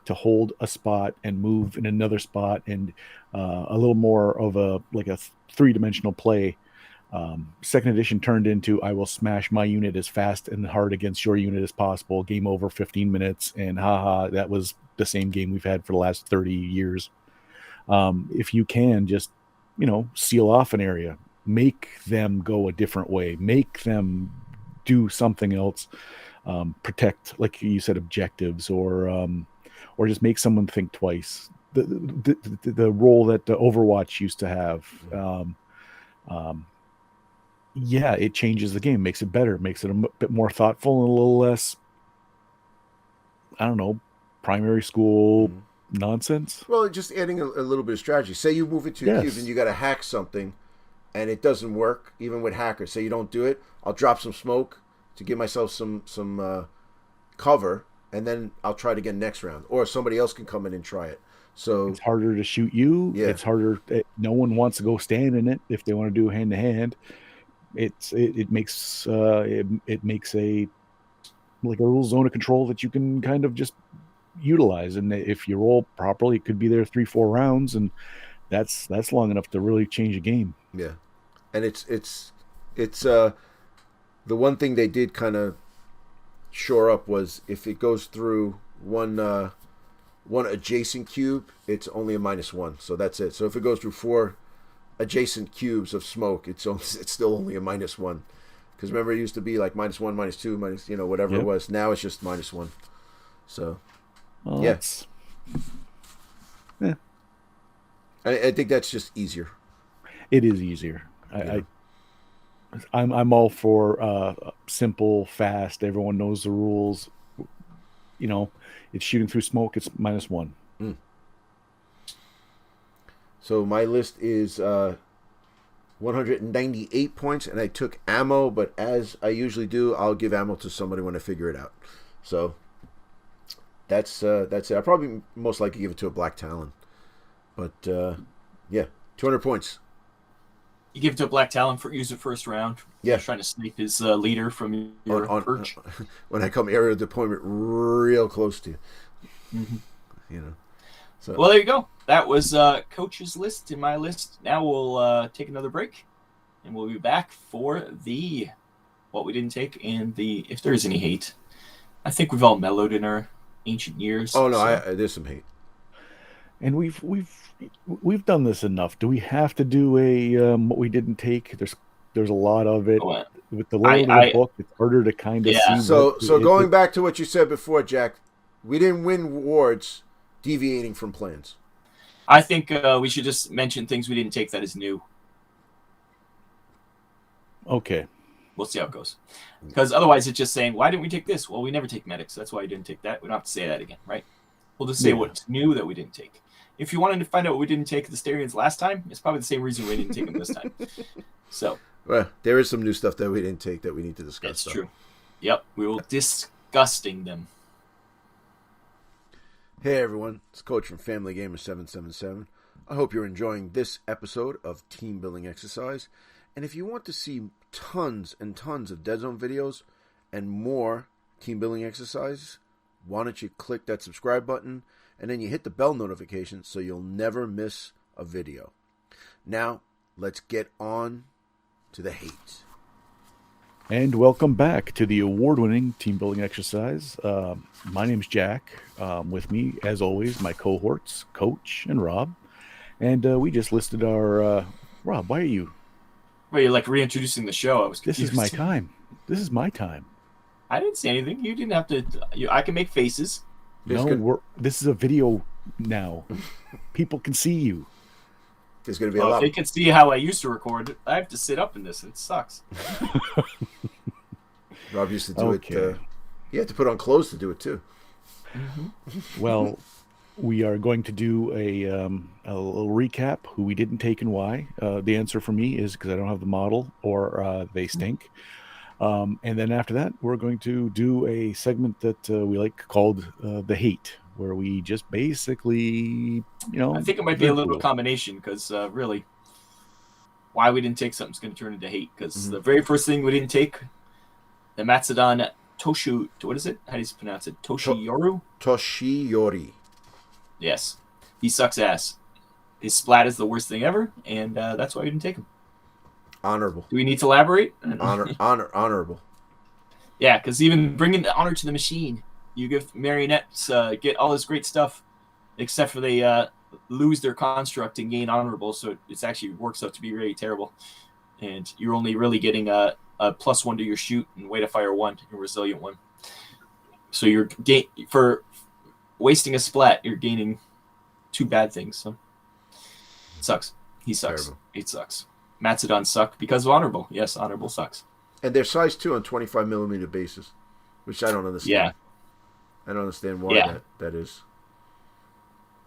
to hold a spot and move in another spot, and a little more of a 3-dimensional play. Second edition turned into, I will smash my unit as fast and hard against your unit as possible. Game over, 15 minutes, and that was the same game we've had for the last 30 years. If you can just, seal off an area, make them go a different way, make them do something else, protect, like you said, objectives, or just make someone think twice. The role that the Overwatch used to have, it changes the game, makes it better, makes it a bit more thoughtful and a little less, I don't know, primary school nonsense. Well, just adding a little bit of strategy. Say you move into a cube and you got to hack something, and it doesn't work, even with hackers. Say you don't do it, I'll drop some smoke to give myself some cover, and then I'll try it again next round. Or somebody else can come in and try it. So it's harder to shoot you. Yeah. It's harder. No one wants to go stand in it if they want to do hand to hand. It makes a little zone of control that you can kind of just utilize, and if you roll properly, it could be there 3-4 rounds, and that's long enough to really change a game. Yeah, and it's the one thing they did kind of shore up was if it goes through one adjacent cube, it's only a -1, so that's it. So if it goes through 4 adjacent cubes of smoke, it's still only a -1. Because remember, it used to be like -1, -2, whatever it was. Now it's just -1. So, yes. Yeah. I think that's just easier. It is easier. I'm all for simple, fast. Everyone knows the rules. It's shooting through smoke. It's -1. So my list is 198 points, and I took ammo, but as I usually do, I'll give ammo to somebody when I figure it out. So that's it. I'll probably most likely give it to a Black Talon. But 200 points. You give it to a Black Talon use it first round. Yeah, trying to snipe his leader from your perch. When I come area deployment real close to you. Mm-hmm. So, Well, there you go. That was Coach's list and my list. Now we'll take another break, and we'll be back for the what we didn't take and the if there is any hate. I think we've all mellowed in our ancient years. oh no, so. there's some hate. And we've done this enough. Do we have to do a what we didn't take? There's a lot of it. Oh, With the lower of the book, it's harder to kind of Yeah. see. So going back to what you said before, Jack, we didn't win awards deviating from plans. I think we should just mention things we didn't take that is new. Okay. We'll see how it goes. Because otherwise it's just saying, why didn't we take this? Well, we never take medics. That's why we didn't take that. We don't have to say that again, right? We'll just say what's new that we didn't take. If you wanted to find out what we didn't take the Asterians last time, it's probably the same reason we didn't take them this time. So. Well, there is some new stuff that we didn't take that we need to discuss. That's true. Yep. We will disgusting them. Hey everyone, it's Coach from Family Gamer 777. I hope you're enjoying this episode of Team Building Exercise. And if you want to see tons and tons of Deadzone videos and more team building exercises, why don't you click that subscribe button and then you hit the bell notification so you'll never miss a video. Now, let's get on to the hate. And welcome back to the award-winning team building exercise. My name's Jack. With me, as always, my cohorts, Coach and Rob. And we just listed our... Rob, why are you... Well, you're like reintroducing the show. I was This confused. is my time. This is my time. I didn't say anything. You didn't have to. I can make faces. This is a video now. People can see you. There's going to be Well, a if lot. they can see how I used to record. I have to sit up in this. It sucks. Rob used to do Okay. it. You have to put on clothes to do it too. Well, we are going to do a little recap, who we didn't take and why. The answer for me is because I don't have the model or they stink. And then after that, we're going to do a segment that we like called The Hate, where we just basically, I think it might be a little combination because really, why we didn't take something is going to turn into hate. Because the very first thing we didn't take, the Matsudan Toshu. What is it? How do you pronounce it? Toshiyoru? Toshiyori. Yes. He sucks ass. His splat is the worst thing ever, and that's why we didn't take him. Honorable. Do we need to elaborate? Honorable. Yeah, because even bringing the honor to the machine, you give marionettes get all this great stuff, except for they lose their construct and gain honorable, so it actually works out to be really terrible. And you're only really getting a +1 to your shoot and way to fire 1, your resilient 1. So you're for wasting a splat, you're gaining 2 bad things. So it sucks. He sucks. Terrible. It sucks. Matsudan suck because of honorable. Yes, honorable sucks. And they're size 2 on 25mm bases, which I don't understand. Yeah. I don't understand why that is.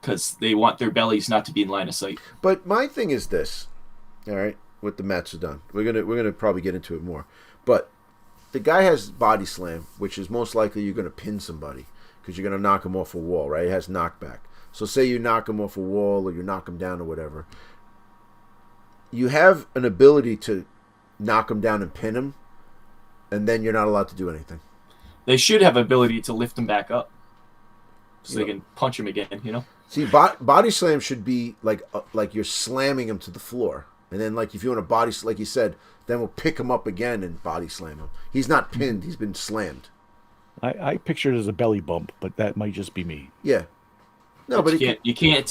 Because they want their bellies not to be in line of sight. But my thing is this, all right, with the Matsudan. We're gonna probably get into it more. But the guy has body slam, which is most likely you're gonna pin somebody because you're gonna knock him off a wall, right? It has knockback. So say you knock him off a wall or you knock him down or whatever. You have an ability to knock him down and pin him, and then you're not allowed to do anything. They should have ability to lift them back up, so they can punch him again. See, body slam should be like you're slamming him to the floor, and then like if you want to like you said, then we'll pick him up again and body slam him. He's not pinned; he's been slammed. I picture it as a belly bump, but that might just be me. Yeah. No, but you can't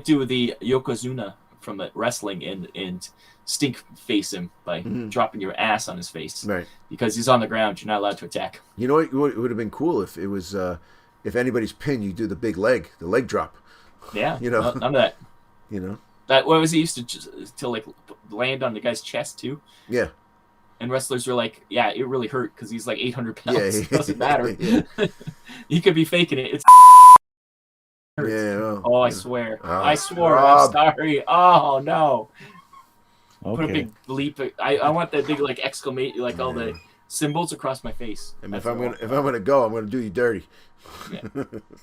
do the Yokozuna from the wrestling and stink face him by dropping your ass on his face, right? Because he's on the ground. You're not allowed to attack. You know what would have been cool if it was if anybody's pinned, you do the big leg, the leg drop. Yeah, none of that. That what was he used to like land on the guy's chest too? Yeah. And wrestlers were like, yeah, it really hurt because he's like 800 pounds. Yeah, It doesn't matter. Yeah. He could be faking it. It's yeah. Oh, I swear. Oh, I swore. Rob. I'm sorry. Oh no. Okay. Put a big leap. I want that big like exclamation, like all the symbols across my face. And if I'm gonna go, I'm gonna do you dirty. Yeah.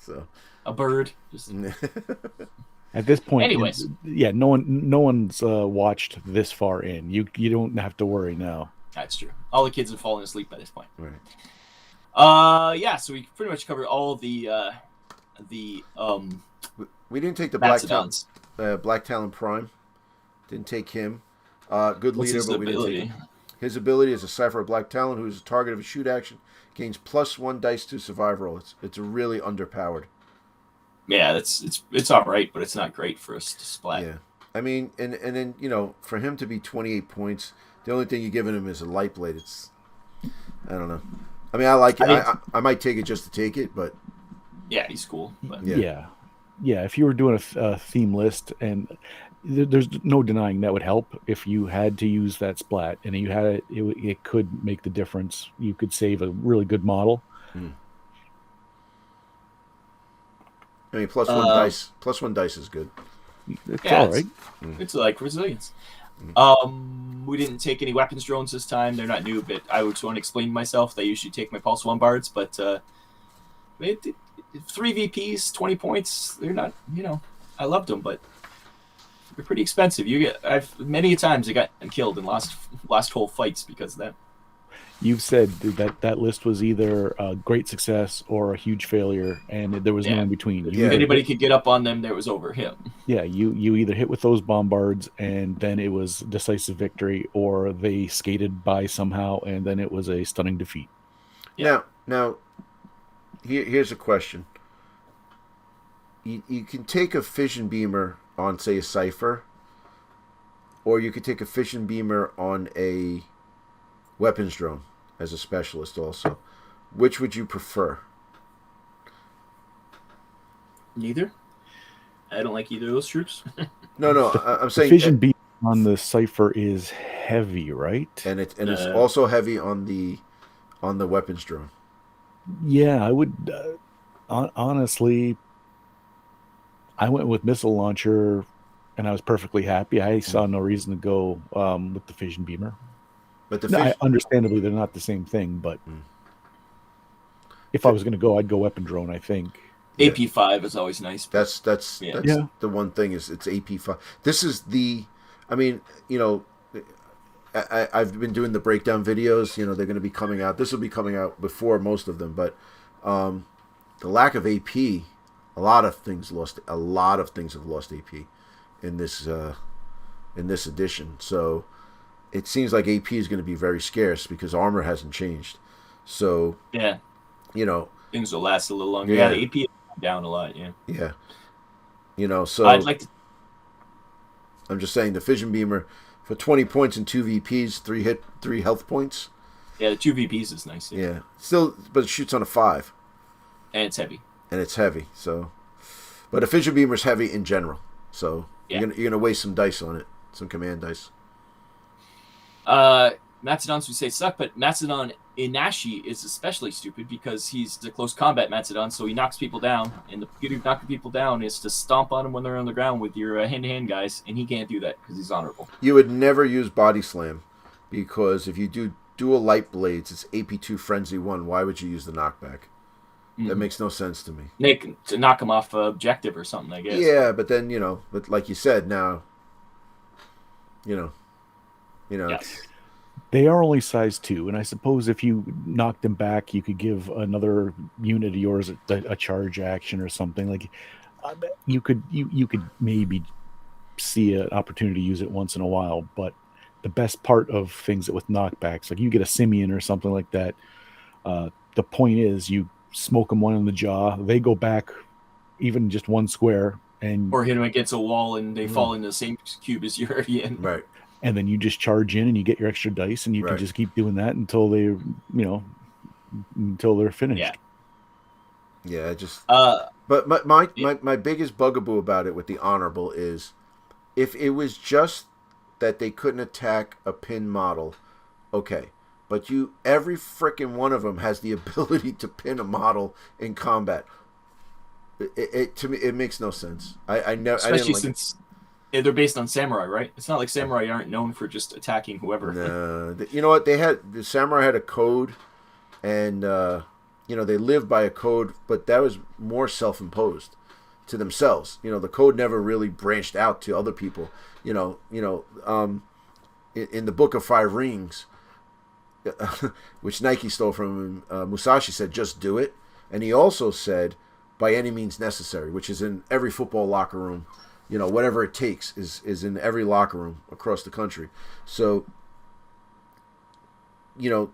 So a bird. Just At this point, anyways, no one's watched this far in. You don't have to worry now. that's true. All the kids have fallen asleep by this point. right. Yeah. So we pretty much covered all the We didn't take the Black Mastodons. Talon Prime. Didn't take him. Good What's leader, his but we didn't take ability? him. His ability is a Cipher Black Talon, who is a target of a shoot action, gains +1 dice to survive roll. It's really underpowered. Yeah, it's all right, but it's not great for us to splat. Yeah, I mean, and then for him to be 28 points, the only thing you're giving him is a light blade. I don't know. I mean, I like it. I might take it just to take it, but Yeah, he's cool. But Yeah. If you were doing a theme list, and there's no denying that would help if you had to use that splat, and you had it could make the difference. You could save a really good model. I mean, +1 dice. +1 dice is good. It's Yeah, all right. it's like resilience. We didn't take any weapons drones this time. They're not new, but I just want to explain myself. They usually take my Pulse 1 bards, but 3 VPs, 20 points. They're not, I loved them, but they're pretty expensive. Many times I got killed and lost whole fights because of that. You've said that list was either a great success or a huge failure, and there was no in between. Yeah. If anybody could get up on them, there was over him. Yeah, you either hit with those bombards and then it was decisive victory, or they skated by somehow and then it was a stunning defeat. Yeah. Now, here's a question. You can take a fission beamer on, say, a Cipher, or you could take a fission beamer on a weapons drone as a specialist also. Which would you prefer? Neither. I don't like either of those troops. No, I'm saying Fission beam on the Cipher is heavy, right? and it's also heavy on the weapons drone. Yeah, I would honestly. I went with missile launcher, and I was perfectly happy. I saw no reason to go with the fission beamer. But Understandably, they're not the same thing. But if I was going to go, I'd go weapon drone. I think AP5 is always nice. That's the one thing is it's AP5. This is I've been doing the breakdown videos. They're going to be coming out. This will be coming out before most of them. But the lack of AP, a lot of things have lost AP in this edition. So it seems like AP is going to be very scarce because armor hasn't changed. So yeah, things will last a little longer. Yeah. The AP is down a lot. Yeah. So I'd like to. I'm just saying the fission beamer for 20 points and 2 VPs, 3 health points. Yeah, the 2 VPs is nice. Yeah. Still, but it shoots on a 5. And it's heavy. So, but a fission beamer is heavy in general. So you're gonna waste some dice on it, some command dice. Mastodons we say suck, but Mastodon Inashi is especially stupid because he's the close combat Mastodon, so he knocks people down, and the beauty of knocking people down is to stomp on them when they're on the ground with your hand-to-hand guys, and he can't do that because he's honorable. You would never use body slam because if you do dual light blades, it's AP2 Frenzy 1. Why would you use the knockback? That makes no sense to me. Nick, to knock him off objective or something, I guess. Yeah, but then, but like you said, now, Yes. they are only size 2, and I suppose if you knocked them back, you could give another unit of yours a charge action or something. Like you could maybe see an opportunity to use it once in a while. But the best part of things with knockbacks, like you get a simian or something like that, the point is you smoke them one in the jaw, they go back even just one square, and Or hit them against a wall and they fall into the same cube as you're already in. right. and then you just charge in and you get your extra dice, and you can just keep doing that until they, until they're finished. Yeah, But my biggest bugaboo about it with the honorable is if it was just that they couldn't attack a pin model, okay. But every frickin' one of them has the ability to pin a model in combat. To me, it makes no sense. Especially since they're based on samurai, right? It's not like samurai aren't known for just attacking whoever. No, you know what? The samurai had a code, and they lived by a code, but that was more self-imposed to themselves. The code never really branched out to other people. In the Book of Five Rings, which Nike stole from Musashi, said just do it, and he also said by any means necessary, which is in every football locker room. You know, whatever it takes is in every locker room across the country. So, you know,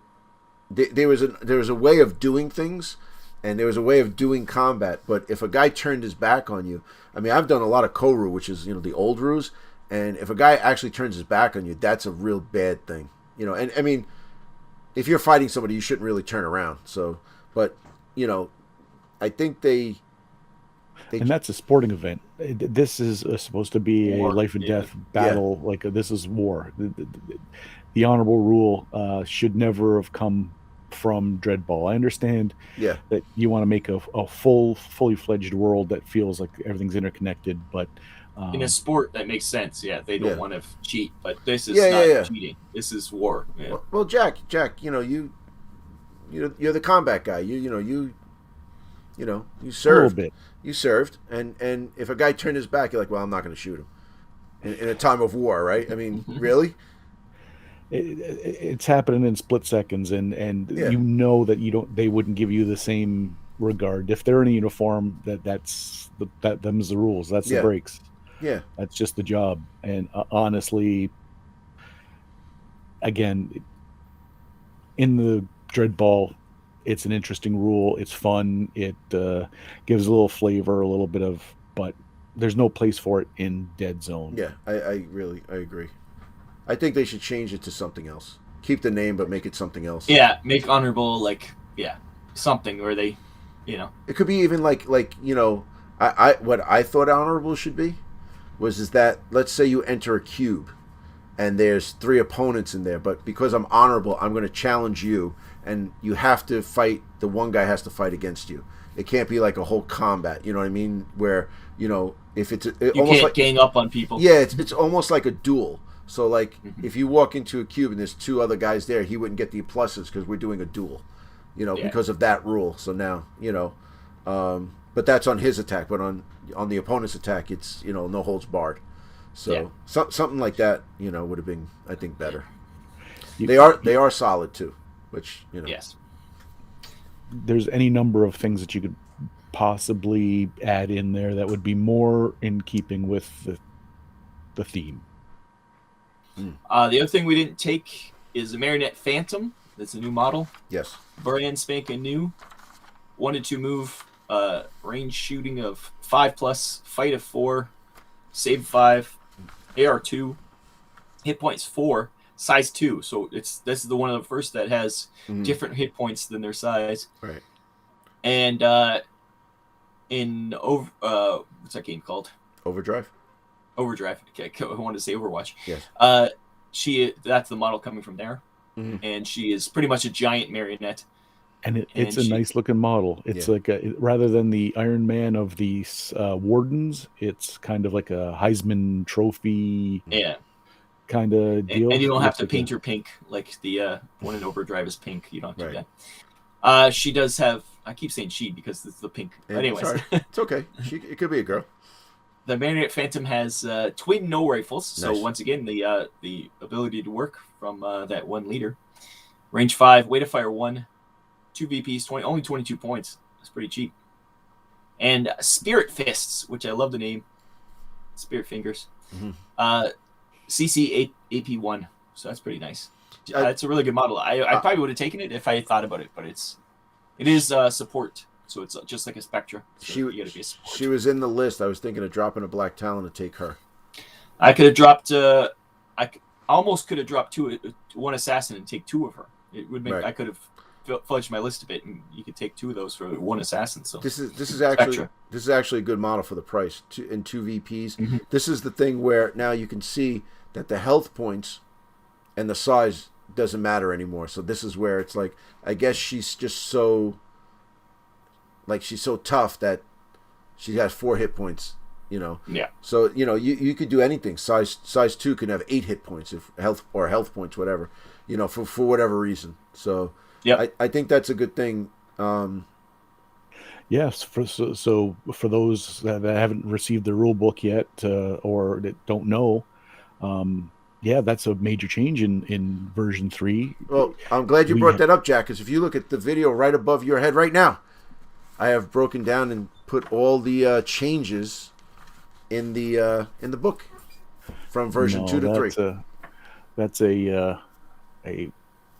there was a way of doing things, and there was a way of doing combat. But if a guy turned his back on you, I mean, I've done a lot of Koru, which is, you know, the old ruse, and if a guy actually turns his back on you, that's a real bad thing. You know, and I mean, if you're fighting somebody, you shouldn't really turn around. So, but you know, I think they and that's a sporting event. This is supposed to be War. a life and death battle. Like this is war. The honorable rule should never have come from Dreadball. I understand that you want to make a fully fledged world that feels like everything's interconnected, but in a sport that makes sense. Yeah, they don't want to cheat, but this is not cheating. This is war. Yeah. Well, Jack, you know, you're the combat guy. You served. A little bit. You served, and if a guy turned his back, you're like, well, I'm not going to shoot him in a time of war, right? I mean, really? It's happening in split seconds, and you know that they wouldn't give you the same regard if they're in a uniform. Them's the rules. That's the breaks. Yeah, that's just the job. And honestly, again, in the Dreadball, it's an interesting rule. It's fun. It gives a little flavor, a little bit of, but there's no place for it in Deadzone. Yeah, I agree. I think they should change it to something else. Keep the name, but make it something else. Yeah, make honorable something where they, you know. It could be even like you know, I what I thought honorable should be is that let's say you enter a cube, and there's 3 opponents in there, but because I'm honorable, I'm going to challenge you, and you have to fight. The one guy has to fight against you. It can't be like a whole combat. You know what I mean? Where you know if it's you almost can't gang up on people. Yeah, it's almost like a duel. So, like, if you walk into a cube and there's 2 other guys there, he wouldn't get the pluses because we're doing a duel, you know, because of that rule. So now, you know, but that's on his attack. But on the opponent's attack, it's, you know, no holds barred. So something like that, you know, would have been, I think, better. They are solid too, which, you know. Yes. There's any number of things that you could possibly add in there that would be more in keeping with the theme. The other thing we didn't take is the Marionette Phantom. That's a new model. Yes. Brand spanking new. 1 to 2 move, range shooting of 5+, fight of 4, save 5, AR 2, hit points 4, size 2. So this is the one of the first that has different hit points than their size. Right. And what's that game called? Overdrive. Okay, I wanted to say Overwatch. Yes. That's the model coming from there, and she is pretty much a giant marionette. And it's a nice looking model. It's like rather than the Iron Man of the Wardens, it's kind of like a Heisman Trophy. Yeah. Kind of deal. And you don't have to paint her pink like the one in Overdrive is pink. You don't have to do that. She does have. I keep saying she because it's the pink. Anyways, sorry. It's okay. It could be a girl. The Marionette Phantom has twin no rifles, so once again the ability to work from that one leader. Range 5, weight of fire 1, 2 VPs, only 22 points. That's pretty cheap. And Spirit Fists, which I love the name. Spirit Fingers. CC AP1, so that's pretty nice. It's a really good model. I probably would have taken it if I had thought about it, but it is support. So it's just like a Spectra. So she was in the list. I was thinking of dropping a Black Talon to take her. I could have dropped. I almost could have dropped 1 assassin and take 2 of her. It would make. I could have fudged my list a bit, and you could take 2 of those for 1 assassin. So this is actually a good model for the price. 2 VPs. This is the thing where now you can see that the health points and the size doesn't matter anymore. So this is where it's like, I guess she's just so. Like, she's so tough that she has 4 hit points, you know. Yeah. So, you know, you could do anything. Size 2 can have 8 hit points, if health points, whatever, you know, for whatever reason. So, I think that's a good thing. Yes. So for those that haven't received the rule book yet, or that don't know, that's a major change in version 3. Well, I'm glad you brought that up, Jack, because if you look at the video right above your head right now, I have broken down put all the changes in the book from version 2 to 3. That's a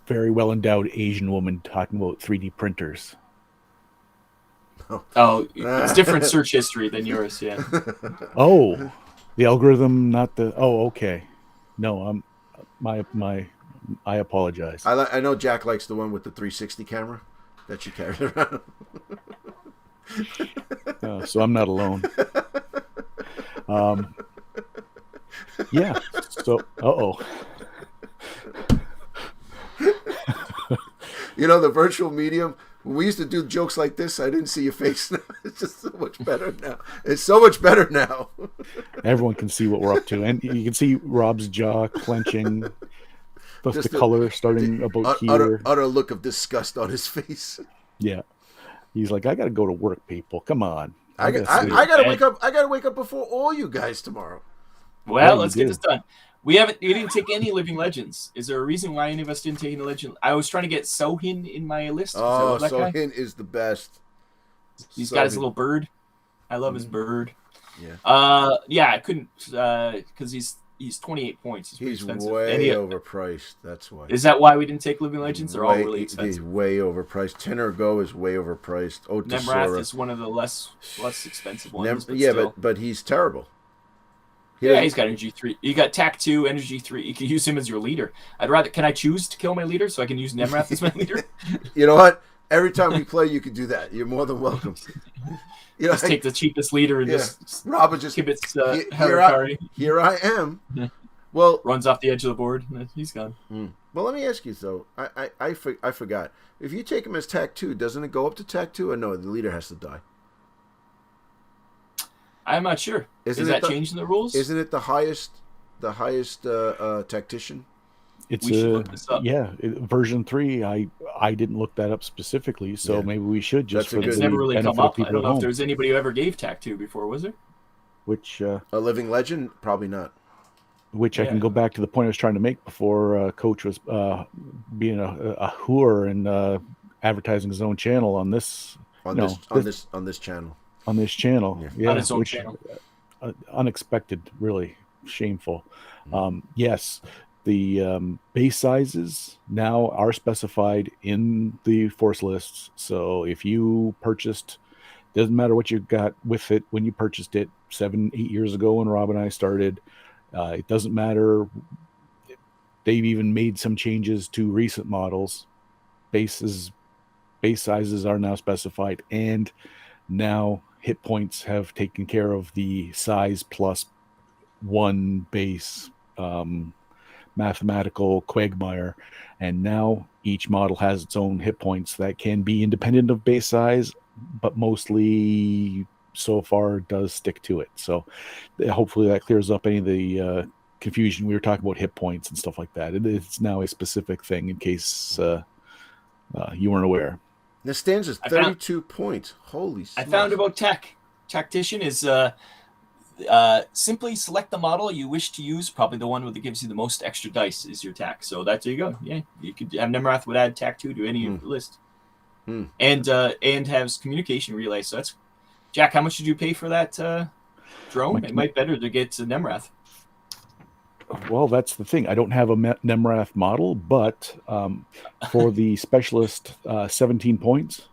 very well endowed Asian woman talking about 3D printers. Oh, it's different search history than yours, yeah. Oh, the algorithm, not the. Oh, okay. No, I apologize. I know Jack likes the one with the 360 camera that she carries around. So I'm not alone. Yeah. So, You know, the virtual medium, when we used to do jokes like this, I didn't see your face now. It's just so much better now. It's so much better now. Everyone can see what we're up to. And you can see Rob's jaw clenching, plus Just the color starting about here. Utter look of disgust on his face. Yeah. He's like, I got to go to work, people. Come on. I gotta wake up. I gotta wake up before all you guys tomorrow. Well, let's get this done. We didn't take any living legends. Is there a reason why any of us didn't take any legend? I was trying to get Sohin in my list. Oh, Sohin is the best. He's got his little bird. I love his bird. Yeah. Yeah, I couldn't because he's 28 points. He's way overpriced. That's why. Is that why we didn't take living legends? They're all really expensive. He's way overpriced. Tenor Go is way overpriced. Nemrath is one of the less expensive ones. But he's terrible. He's got energy 3. You got tac 2, energy 3. You can use him as your leader. Can I choose to kill my leader so I can use Nemrath as my leader? You know what? Every time we play, you can do that. You're more than welcome. You know, just take the cheapest leader and just Robin just give it here I am. Yeah. Well, runs off the edge of the board. And he's gone. Well, let me ask you though. I forgot. If you take him as tac 2, doesn't it go up to tac 2? Or no, the leader has to die. I'm not sure. Is that changing the rules? Isn't it the highest tactician? It's we should look this up. Version 3. I didn't look that up specifically, so maybe we should just. It's never really come up. I don't know if there's anybody who ever gave tac 2 before, was there? Which a living legend? Probably not. Which I can go back to the point I was trying to make before. Coach was being a whore and advertising his own channel on this channel. On this channel, on his own channel. Unexpected, really shameful. Yes, the base sizes now are specified in the force lists. So if you purchased, doesn't matter what you got with it when you purchased it 7-8 years ago when Rob and I started. It doesn't matter. They've even made some changes to recent models. Base sizes are now specified, and now hit points have taken care of the size plus 1 base mathematical quagmire, and now each model has its own hit points that can be independent of base size, but mostly so far does stick to it. So hopefully that clears up any of the confusion. We were talking about hit points and stuff like that. It's now a specific thing in case you weren't aware. This stands as 32 points. Holy smokes. I found about tactician is simply select the model you wish to use. Probably the one that gives you the most extra dice is your tac. So there you go. Yeah, you could have Nemrath would add tac 2 to any list, and has communication relay. So that's Jack. How much did you pay for that drone? It might be better to get to Nemrath. Well, that's the thing. I don't have a Nemrath model, but for the specialist, 17 points.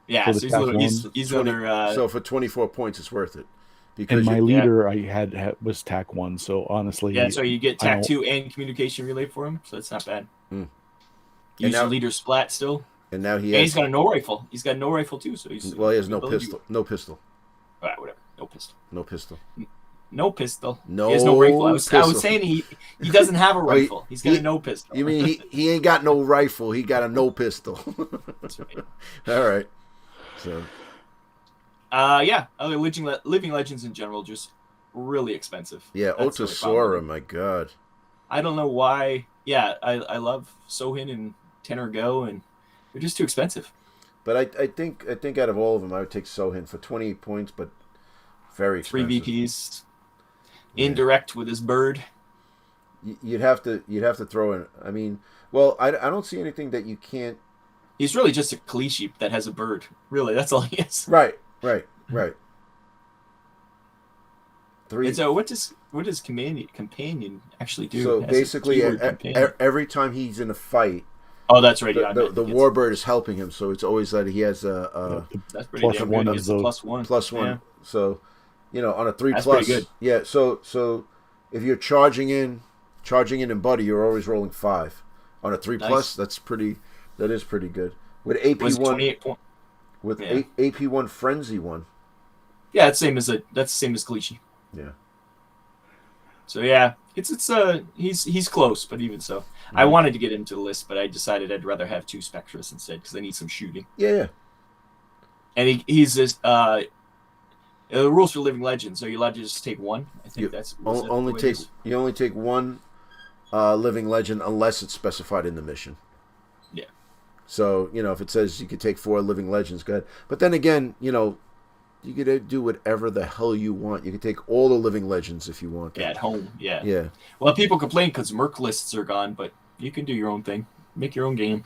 Yeah, so he's under. So for 24 points, it's worth it. Because my leader I had was TAC 1, so honestly. Yeah, so you get TAC 2 and communication relay for him, so that's not bad. Use your leader splat still. And now he's got a no rifle. He's got no rifle too, so he's. Well, he has no pistol. No pistol. All right, whatever. No pistol. No pistol. No pistol. No. He has no rifle. I was saying he doesn't have a rifle. He's got a no pistol. You mean he ain't got no rifle? He got a no pistol. That's right. All right. So. Other living legends in general just really expensive. Yeah, Otasora, my God. I don't know why. Yeah, I love Sohin and Tenor Go, and they're just too expensive. But I think out of all of them, I would take Sohin for 28 points, but very expensive. 3 VPs. Indirect with his bird. You'd have to throw in. I mean, well, I don't see anything that you can't. He's really just a Kalishi that has a bird. Really, that's all he is. Right. Right. 3. And so what does companion actually do? So It has a basically, keyword companion. every time he's in a fight, Oh, that's right. Yeah, the warbird is helping him. So it's always that he has a that's pretty plus damn one good. is It's the- +1. +1. Yeah. So, on a 3 That's plus, pretty good. yeah. So if you're charging in and buddy, you're always rolling 5. On a 3 Nice. plus, that is pretty good. With Was it AP1, 28 point? with Yeah. AP1 Frenzy 1. Yeah, that's the same as Gleechy. Yeah. So yeah, he's close, but even so, I wanted to get into the list, but I decided I'd rather have 2 Spectres instead because I need some shooting. Yeah. And he's this. The rules for Living Legends, are you allowed to just take 1? I think that's You only take 1 living legend unless it's specified in the mission. Yeah. So, if it says you could take 4 living legends, go ahead. But then again, you could do whatever the hell you want. You could take all the living legends if you want. Yeah, at home. Yeah. Yeah. Well, people complain because Merc lists are gone, but you can do your own thing. Make your own game.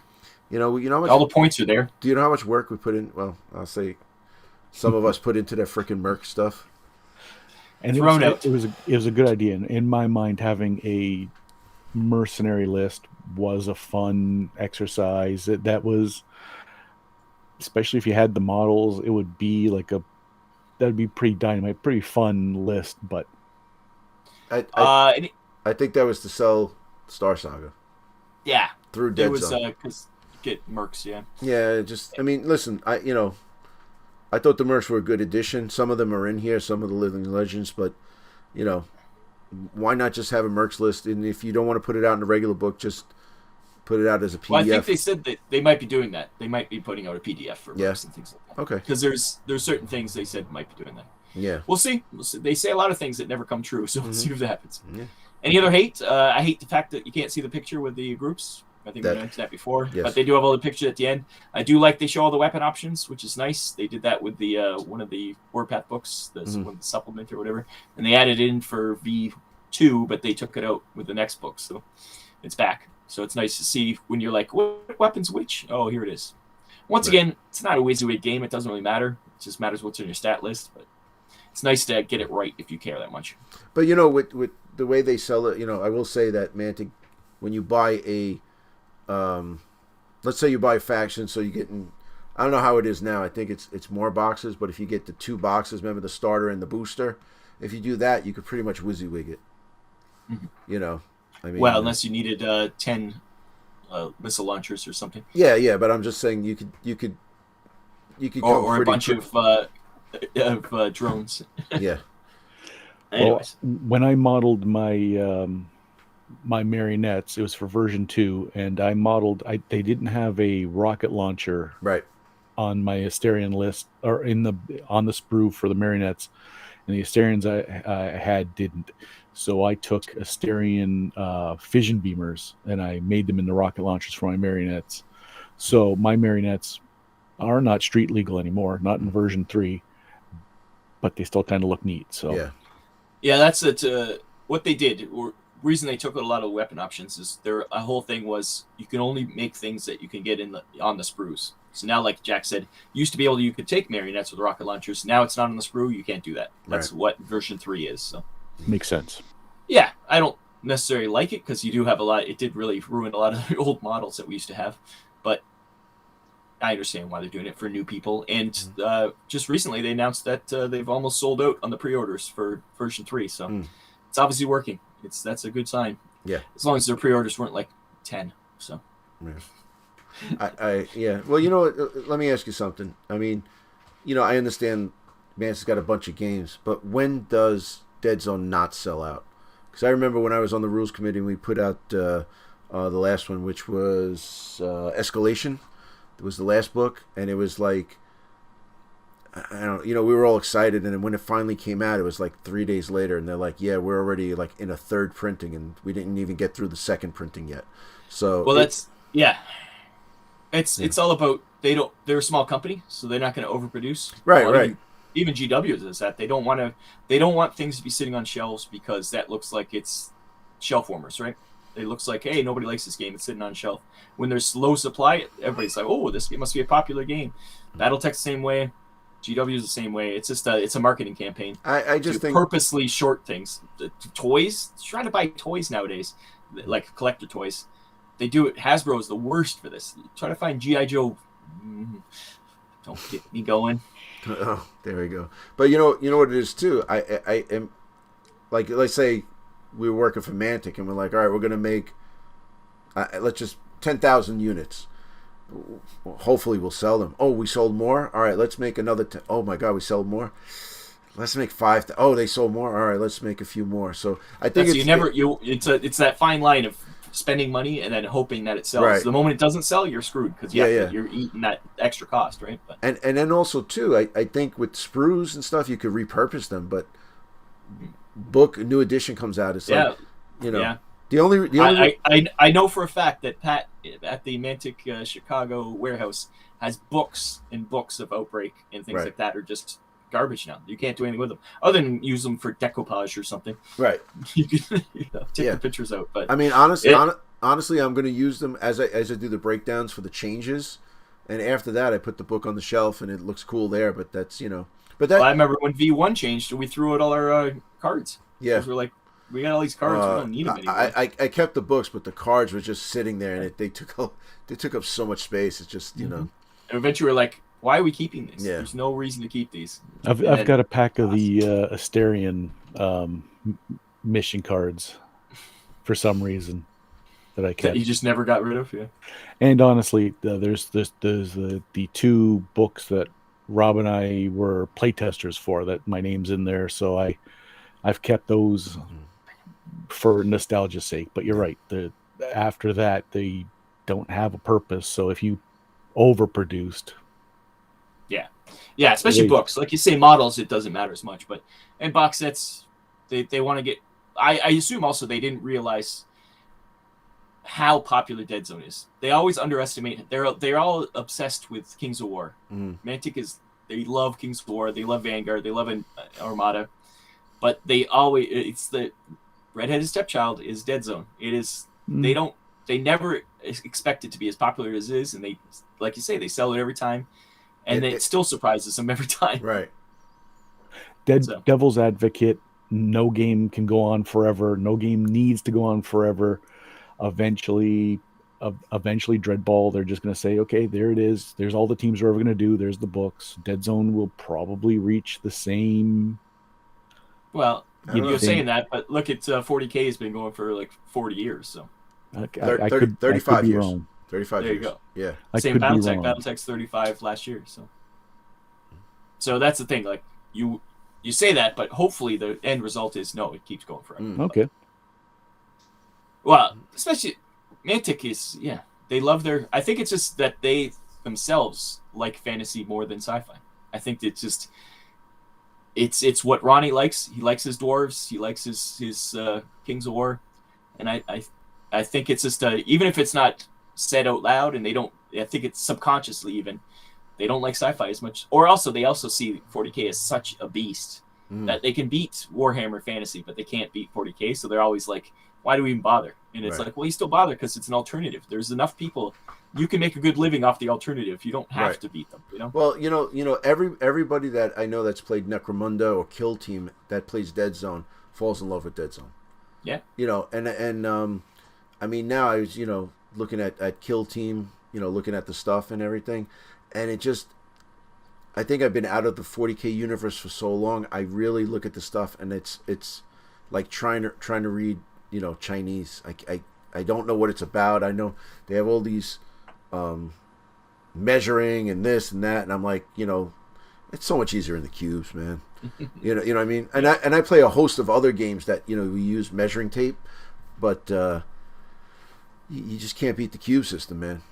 You know how much, all the points are there. Do you know how much work we put in? Well, I'll say some of us put into that freaking Merc stuff. And it was a good idea. In my mind, having a mercenary list was a fun exercise. That was, especially if you had the models, it would be that'd be pretty dynamite, pretty fun list. But I think that was to sell Star Saga. Yeah, through Deadzone. It was because get Mercs. Yeah. Yeah, listen, I thought the Mercs were a good addition. Some of them are in here, some of the Living Legends, but why not just have a Mercs list? And if you don't want to put it out in a regular book, just put it out as a PDF. Well, I think they said that they might be doing that. They might be putting out a PDF for Mercs and things like that. Okay. Because there's certain things they said might be doing that. Yeah. We'll see. They say a lot of things that never come true, so we'll see if that happens. Yeah. Any other hate? I hate the fact that you can't see the picture with the groups. I think we mentioned that before. Yes. But they do have all the pictures at the end. I do like they show all the weapon options, which is nice. They did that with the one of the Warpath books, one of the supplement or whatever. And they added in for V2, but they took it out with the next book. So it's back. So it's nice to see when you're like, what weapon's which? Oh, here it is. Once again, it's not a WYSIWYG game. It doesn't really matter. It just matters what's in your stat list. But it's nice to get it right if you care that much. But, with the way they sell it, I will say that, Mantic, when you buy a... let's say you buy a faction, so you get I don't know how it is now. I think it's more boxes, but if you get the 2 boxes, remember the starter and the booster, if you do that, you could pretty much WYSIWYG it. Mm-hmm. Well, unless you needed 10 missile launchers or something. Yeah, but I'm just saying you could or a bunch of drones. Yeah. Anyways. Well, when I modeled my my marionettes, it was for version 2, and they didn't have a rocket launcher right on my Asterian list or on the sprue for the marionettes, and the Asterians I had didn't. So I took Asterian fission beamers and I made them into rocket launchers for my marionettes. So my marionettes are not street legal anymore, not in version 3, but they still kind of look neat. So yeah, that's it. What they did. Reason they took out a lot of weapon options is a whole thing was you can only make things that you can get on the sprues. So now, like Jack said, you could take marionettes with rocket launchers. Now it's not on the sprue. You can't do that. That's what version 3 is. So makes sense. Yeah, I don't necessarily like it because you do have a lot. It did really ruin a lot of the old models that we used to have, but I understand why they're doing it for new people. And just recently they announced that they've almost sold out on the pre-orders for version 3. So it's obviously working. That's a good sign. Yeah. As long as their pre-orders weren't like 10. So. Yeah. Well, let me ask you something. I mean, I understand Mance's got a bunch of games, but when does Deadzone not sell out? Because I remember when I was on the rules committee, we put out the last one, which was Escalation. It was the last book, and it was like, I don't, we were all excited, and then when it finally came out, it was like 3 days later, and they're like, "Yeah, we're already like in a 3rd printing, and we didn't even get through the 2nd printing yet." So well, it's all about they're a small company, so they're not going to overproduce. Right. Even GW does that. They don't want things to be sitting on shelves because that looks like it's shelf warmers, right? It looks like, hey, nobody likes this game. It's sitting on shelf. When there's low supply, everybody's like, oh, this game must be a popular game. BattleTech's the same way. GW is the same way. It's just it's a marketing campaign. I just think purposely short things. The toys, try to buy toys nowadays, like collector toys. They do it. Hasbro is the worst for this. Try to find G.I. Joe. Don't get me going. Oh, there we go. But you know what it is too. I am like, let's say we were working for Mantic and we're like, all right, we're gonna make let's just 10,000 units. Hopefully we'll sell them. Oh, we sold more. All right, let's make another. Oh my God, we sold more. Let's make 5. Oh, they sold more. All right, let's make a few more. So I think it's that fine line of spending money and then hoping that it sells. Right. The moment it doesn't sell, you're screwed because you're eating that extra cost, right? But, and then also too, I think with sprues and stuff, you could repurpose them. But book new edition comes out, it's like Yeah. The only I know for a fact that Pat at the Mantic Chicago warehouse has books and books of Outbreak and things like that are just garbage now. You can't do anything with them other than use them for decoupage or something. Right. You can take the pictures out. But I mean, honestly, I'm going to use them as I do the breakdowns for the changes, and after that, I put the book on the shelf and it looks cool there. But that's But I remember when V1 changed, we threw out all our cards. Yeah. We're like, we got all these cards. We don't need them anymore. I kept the books, but the cards were just sitting there, and they took up so much space. It's just And eventually, we're like, why are we keeping these? Yeah. There's no reason to keep these. I've got a pack of the Asterian mission cards for some reason that I kept. That you just never got rid of, yeah. And honestly, there's the 2 books that Rob and I were playtesters for that my name's in there, so I've kept those for nostalgia's sake. But you're right. After that, they don't have a purpose. So if you overproduced, especially books, like you say, models, it doesn't matter as much. But in box sets, they want to get. I assume also they didn't realize how popular Deadzone is. They always underestimate it. They're all obsessed with Kings of War. Mantic they love Kings of War. They love Vanguard. They love Armada. But it's the redheaded stepchild is Deadzone. It is they never expect it to be as popular as it is, and they, like you say, they sell it every time, and it still surprises them every time. Right. Devil's advocate. No game can go on forever. No game needs to go on forever. Eventually Dreadball, they're just going to say, okay, there it is. There's all the teams are ever going to do. There's the books. Deadzone will probably reach the same. Well, you're saying that, but look at 40K has been going for like 40 years. So I could 35 be years. wrong. 35 there years. You go. Yeah. Same Battletech. Battletech's 35 last year. So that's the thing. Like you say that, but hopefully the end result is no, it keeps going forever. Okay. Well, especially Mantic is they love I think it's just that they themselves like fantasy more than sci-fi. I think it's just it's what Ronnie likes. He likes his dwarves. He likes his Kings of War, and I think it's just even if it's not said out loud, and they don't. I think it's subconsciously even they don't like sci-fi as much. Or they also see 40K as such a beast that they can beat Warhammer Fantasy, but they can't beat 40K. So they're always like, why do we even bother? And it's like, well, you still bother because it's an alternative. There's enough people. You can make a good living off the alternative. You don't have to beat them. Well, everybody that I know that's played Necromunda or Kill Team that plays Deadzone falls in love with Deadzone. Yeah. And I mean, now I was looking at Kill Team, looking at the stuff and everything, and it just. I think I've been out of the 40K universe for so long. I really look at the stuff, and it's like trying to read, Chinese. I don't know what it's about. I know they have all these measuring and this and that, and I'm like, it's so much easier in the cubes, man. you know what I mean? And I play a host of other games that we use measuring tape, but you just can't beat the cube system, man.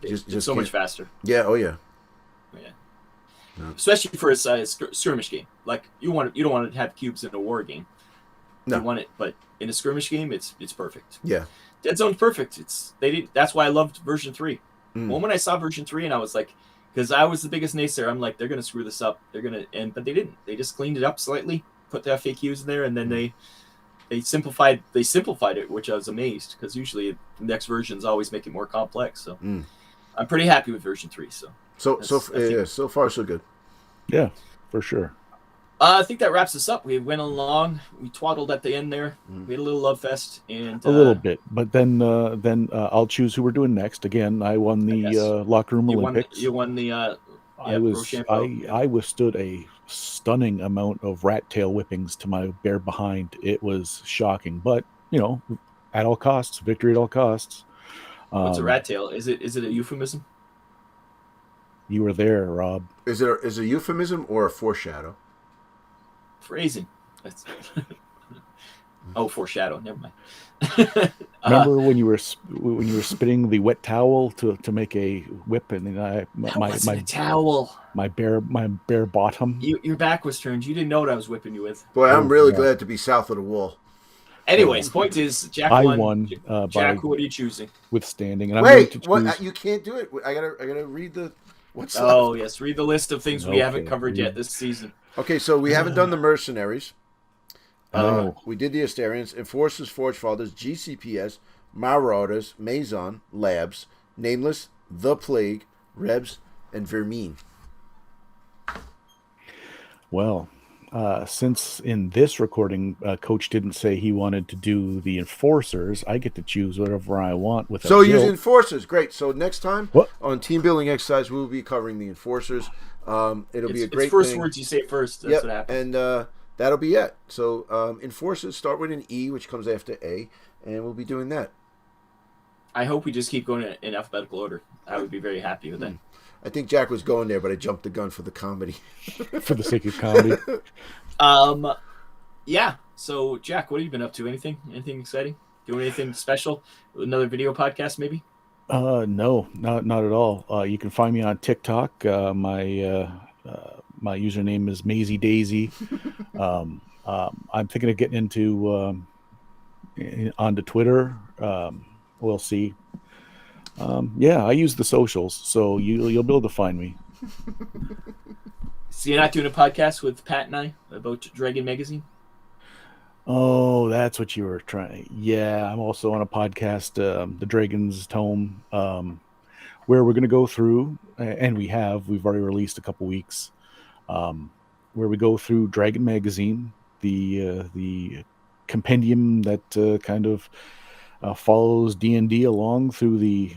It's so much faster. Yeah. Oh yeah. Yeah. Especially for a skirmish game. Like you don't want to have cubes in a war game. No. You want it, but in a skirmish game, it's perfect. Yeah. Deadzone's perfect. That's why I loved version 3. Well, when I saw version 3, and I was like, because I was the biggest naysayer, I'm like, they're gonna screw this up. But they didn't. They just cleaned it up slightly, put the FAQs in there, and then they simplified it, which I was amazed because usually the next versions always make it more complex. So I'm pretty happy with version 3. So far so good. Yeah, for sure. I think that wraps us up. We went along. We twaddled at the end there. Mm. We had a little love fest, and A little bit, but then I'll choose who we're doing next. Again, I won the Yes. locker room you Olympics. won the. I withstood a stunning amount of rat tail whippings to my bare behind. It was shocking, but at all costs, victory at all costs. What's a rat tail? Is it a euphemism? You were there, Rob. Is it a euphemism or a foreshadow? Phrasing. Oh, foreshadow. Never mind. Remember when you were spinning the wet towel to make a whip, and then my towel. My bare bottom. Your back was turned. You didn't know what I was whipping you with. Boy, I'm really glad to be south of the wall. Anyways, point is, Jack I won. won. Jack, what are you choosing? Withstanding, and Wait, what? You can't do it. I gotta read the. What's Oh left? yes, read the list of things we haven't covered yet this season. Okay, so we haven't done the mercenaries. Oh. We did the Asterians, Enforcers, Forge Fathers, GCPS, Marauders, Maison, Labs, Nameless, The Plague, Rebs, and veer-myn. Well, since in this recording, Coach didn't say he wanted to do the Enforcers, I get to choose whatever I want with. So use Enforcers, great. So next time What? on Team Building Exercise, we will be covering the Enforcers. It'll be a great it's first thing. words you say first. That's what happens. And that'll be it. So Enforcers start with an E, which comes after A, and we'll be doing that. I hope we just keep going in alphabetical order. I would be very happy with that. I think Jack was going there, but I jumped the gun for the comedy. For the sake of comedy. Yeah. So, Jack, what have you been up to? Anything exciting? Doing anything special? Another video podcast, maybe? No, not at all. You can find me on TikTok. My username is Maisie Daisy. I'm thinking of getting into onto Twitter. We'll see. I use the socials, so you'll be able to find me. So you're not doing a podcast with Pat and I about Dragon Magazine? Oh, that's what you were trying. Yeah, I'm also on a podcast, The Dragon's Tome, where we're going to go through, and we've already released a couple weeks, where we go through Dragon Magazine, the compendium that kind of follows D&D along through the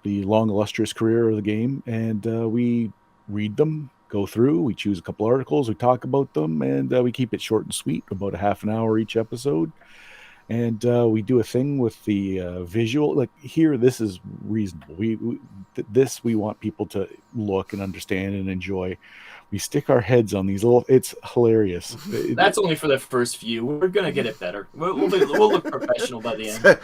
long illustrious career of the game, and we read them, go through, we choose a couple articles, we talk about them, and we keep it short and sweet, about a half an hour each episode. And we do a thing with the visual. Like here, this is reasonable. We want people to look and understand and enjoy. We stick our heads on these little. It's hilarious. That's only for the first few. We're gonna get it better. We'll look professional by the end.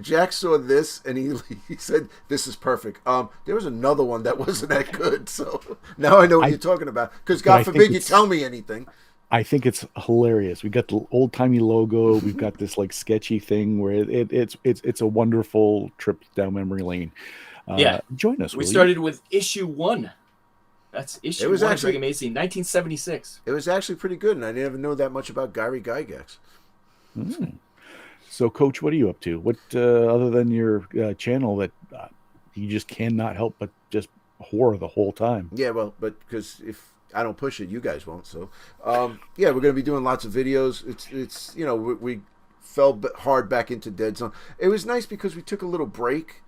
Jack saw this and he said, "This is perfect." There was another one that wasn't that good. So now I know what you're talking about. Because God forbid you tell me anything. I think it's hilarious. We got the old timey logo. We've got this like sketchy thing where it's a wonderful trip down memory lane. Join us. We started with issue 1. That's issue 1 of Dragon Magazine, 1976. It was actually pretty good, and I never know that much about Gary Gygax. So, Coach, what are you up to? What other than your channel that you just cannot help but just whore the whole time? Yeah, well, but because if I don't push it, you guys won't. So, we're going to be doing lots of videos. It's we fell hard back into Deadzone. It was nice because we took a little break,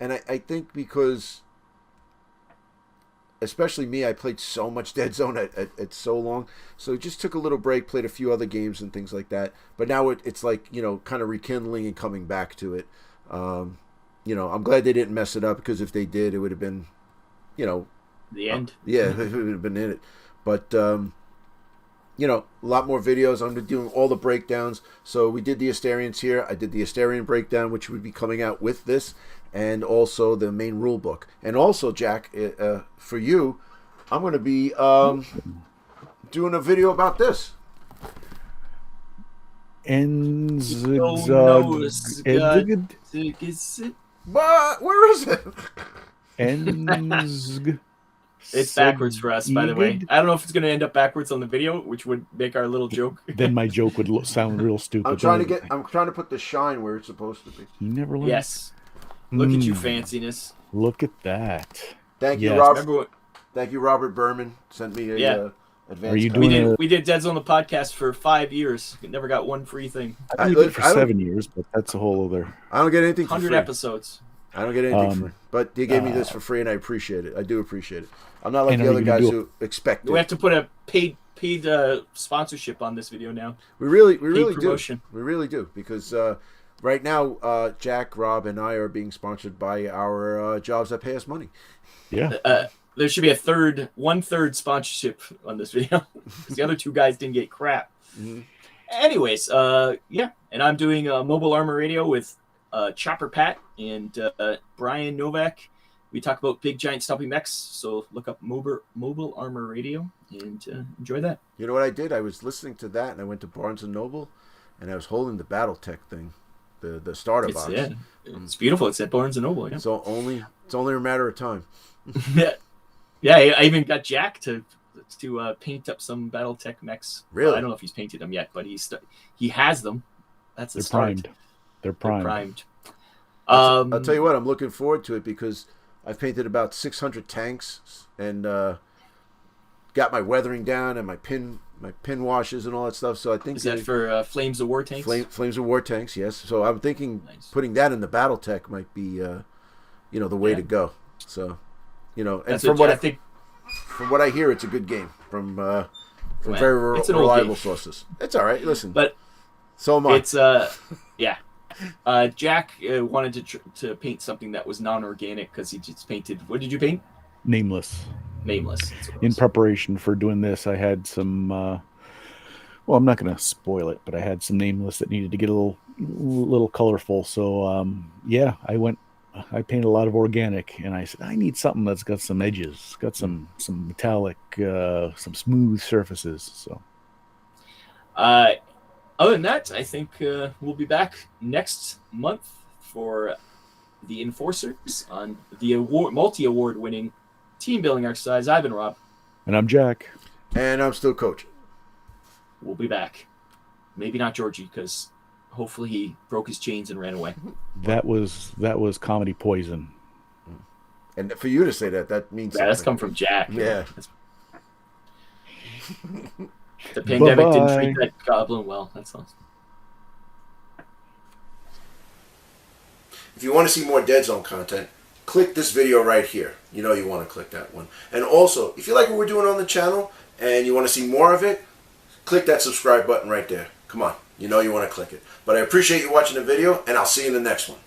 and I think because, especially me, I played so much Deadzone at so long, so it just took a little break, played a few other games and things like that. But now it's like kind of rekindling and coming back to it. I'm glad they didn't mess it up, because if they did, it would have been, the end. Yeah, it would have been in it. But, a lot more videos. I'm doing all the breakdowns. So we did the Asterians here. I did the Asterian breakdown, which would be coming out with this, and also the main rule book. And also, Jack, for you, I'm going to be doing a video about this. What? Where is it? It's backwards for us, by the way. I don't know if it's going to end up backwards on the video, which would make our little joke. Then my joke would sound real stupid. I'm trying to put the shine where it's supposed to be. You never learned. Yes. Look at you, fanciness. Look at that. Thank you, Rob. Thank you, Robert Berman. Sent me a advance. Are you copy. doing We did Deadzone the Podcast for 5 years. We never got one free thing. I did it for 7 years, but that's a whole other. I don't get anything for 100 free. episodes. I don't get anything for free. But they gave me this for free, and I appreciate it. I do appreciate it. I'm not like And the are other you gonna guys do who expect it. We have to put a paid sponsorship on this video now. We really promotion. do. We really do, because right now, Jack, Rob, and I are being sponsored by our jobs that pay us money. Yeah. There should be a one-third sponsorship on this video, because the other two guys didn't get crap. Mm-hmm. Anyways, and I'm doing Mobile Armor Radio with Chopper Pat and Brian Novak. We talk about big, giant, stumpy mechs, so look up Mobile Armor Radio and enjoy that. You know what I did? I was listening to that, and I went to Barnes & Noble, and I was holding the BattleTech thing, the starter box. Yeah, it's beautiful. It's at Barnes & Noble. Yeah. So it's only a matter of time. Yeah, I even got Jack to paint up some BattleTech mechs. Really? I don't know if he's painted them yet, but he has them. That's the start. Primed. They're primed. I'll tell you what, I'm looking forward to it, because I've painted about 600 tanks and got my weathering down and my pin washes and all that stuff. So I think is that for Flames of War tanks? Flames of War tanks, yes. So I'm thinking Nice. putting that in the BattleTech might be the way to go. So and That's from what what I think. from what I hear, it's a good game from Well, very it's an old reliable game. sources. It's all right. Listen, But so am I. it's Jack wanted to paint something that was non-organic because he just painted. What did you paint? Nameless. Nameless. That's what it In was. preparation for doing this, I had some. Well, I'm not going to spoil it, but I had some nameless that needed to get a little colorful. So I painted a lot of organic, and I said I need something that's got some edges, got some metallic, some smooth surfaces. So. Other than that, I think we'll be back next month for the Enforcers on the multi-award winning team building exercise. I've been Rob. And I'm Jack. And I'm still coaching. We'll be back. Maybe not Georgie, because hopefully he broke his chains and ran away. That was comedy poison. And for you to say that means Yeah, that's something. come from Jack. Yeah. The pandemic didn't Bye-bye. treat that goblin well. That's all. If you want to see more Deadzone content, click this video right here. You know you want to click that one. And also, if you like what we're doing on the channel and you want to see more of it, click that subscribe button right there. Come on. You know you want to click it. But I appreciate you watching the video, and I'll see you in the next one.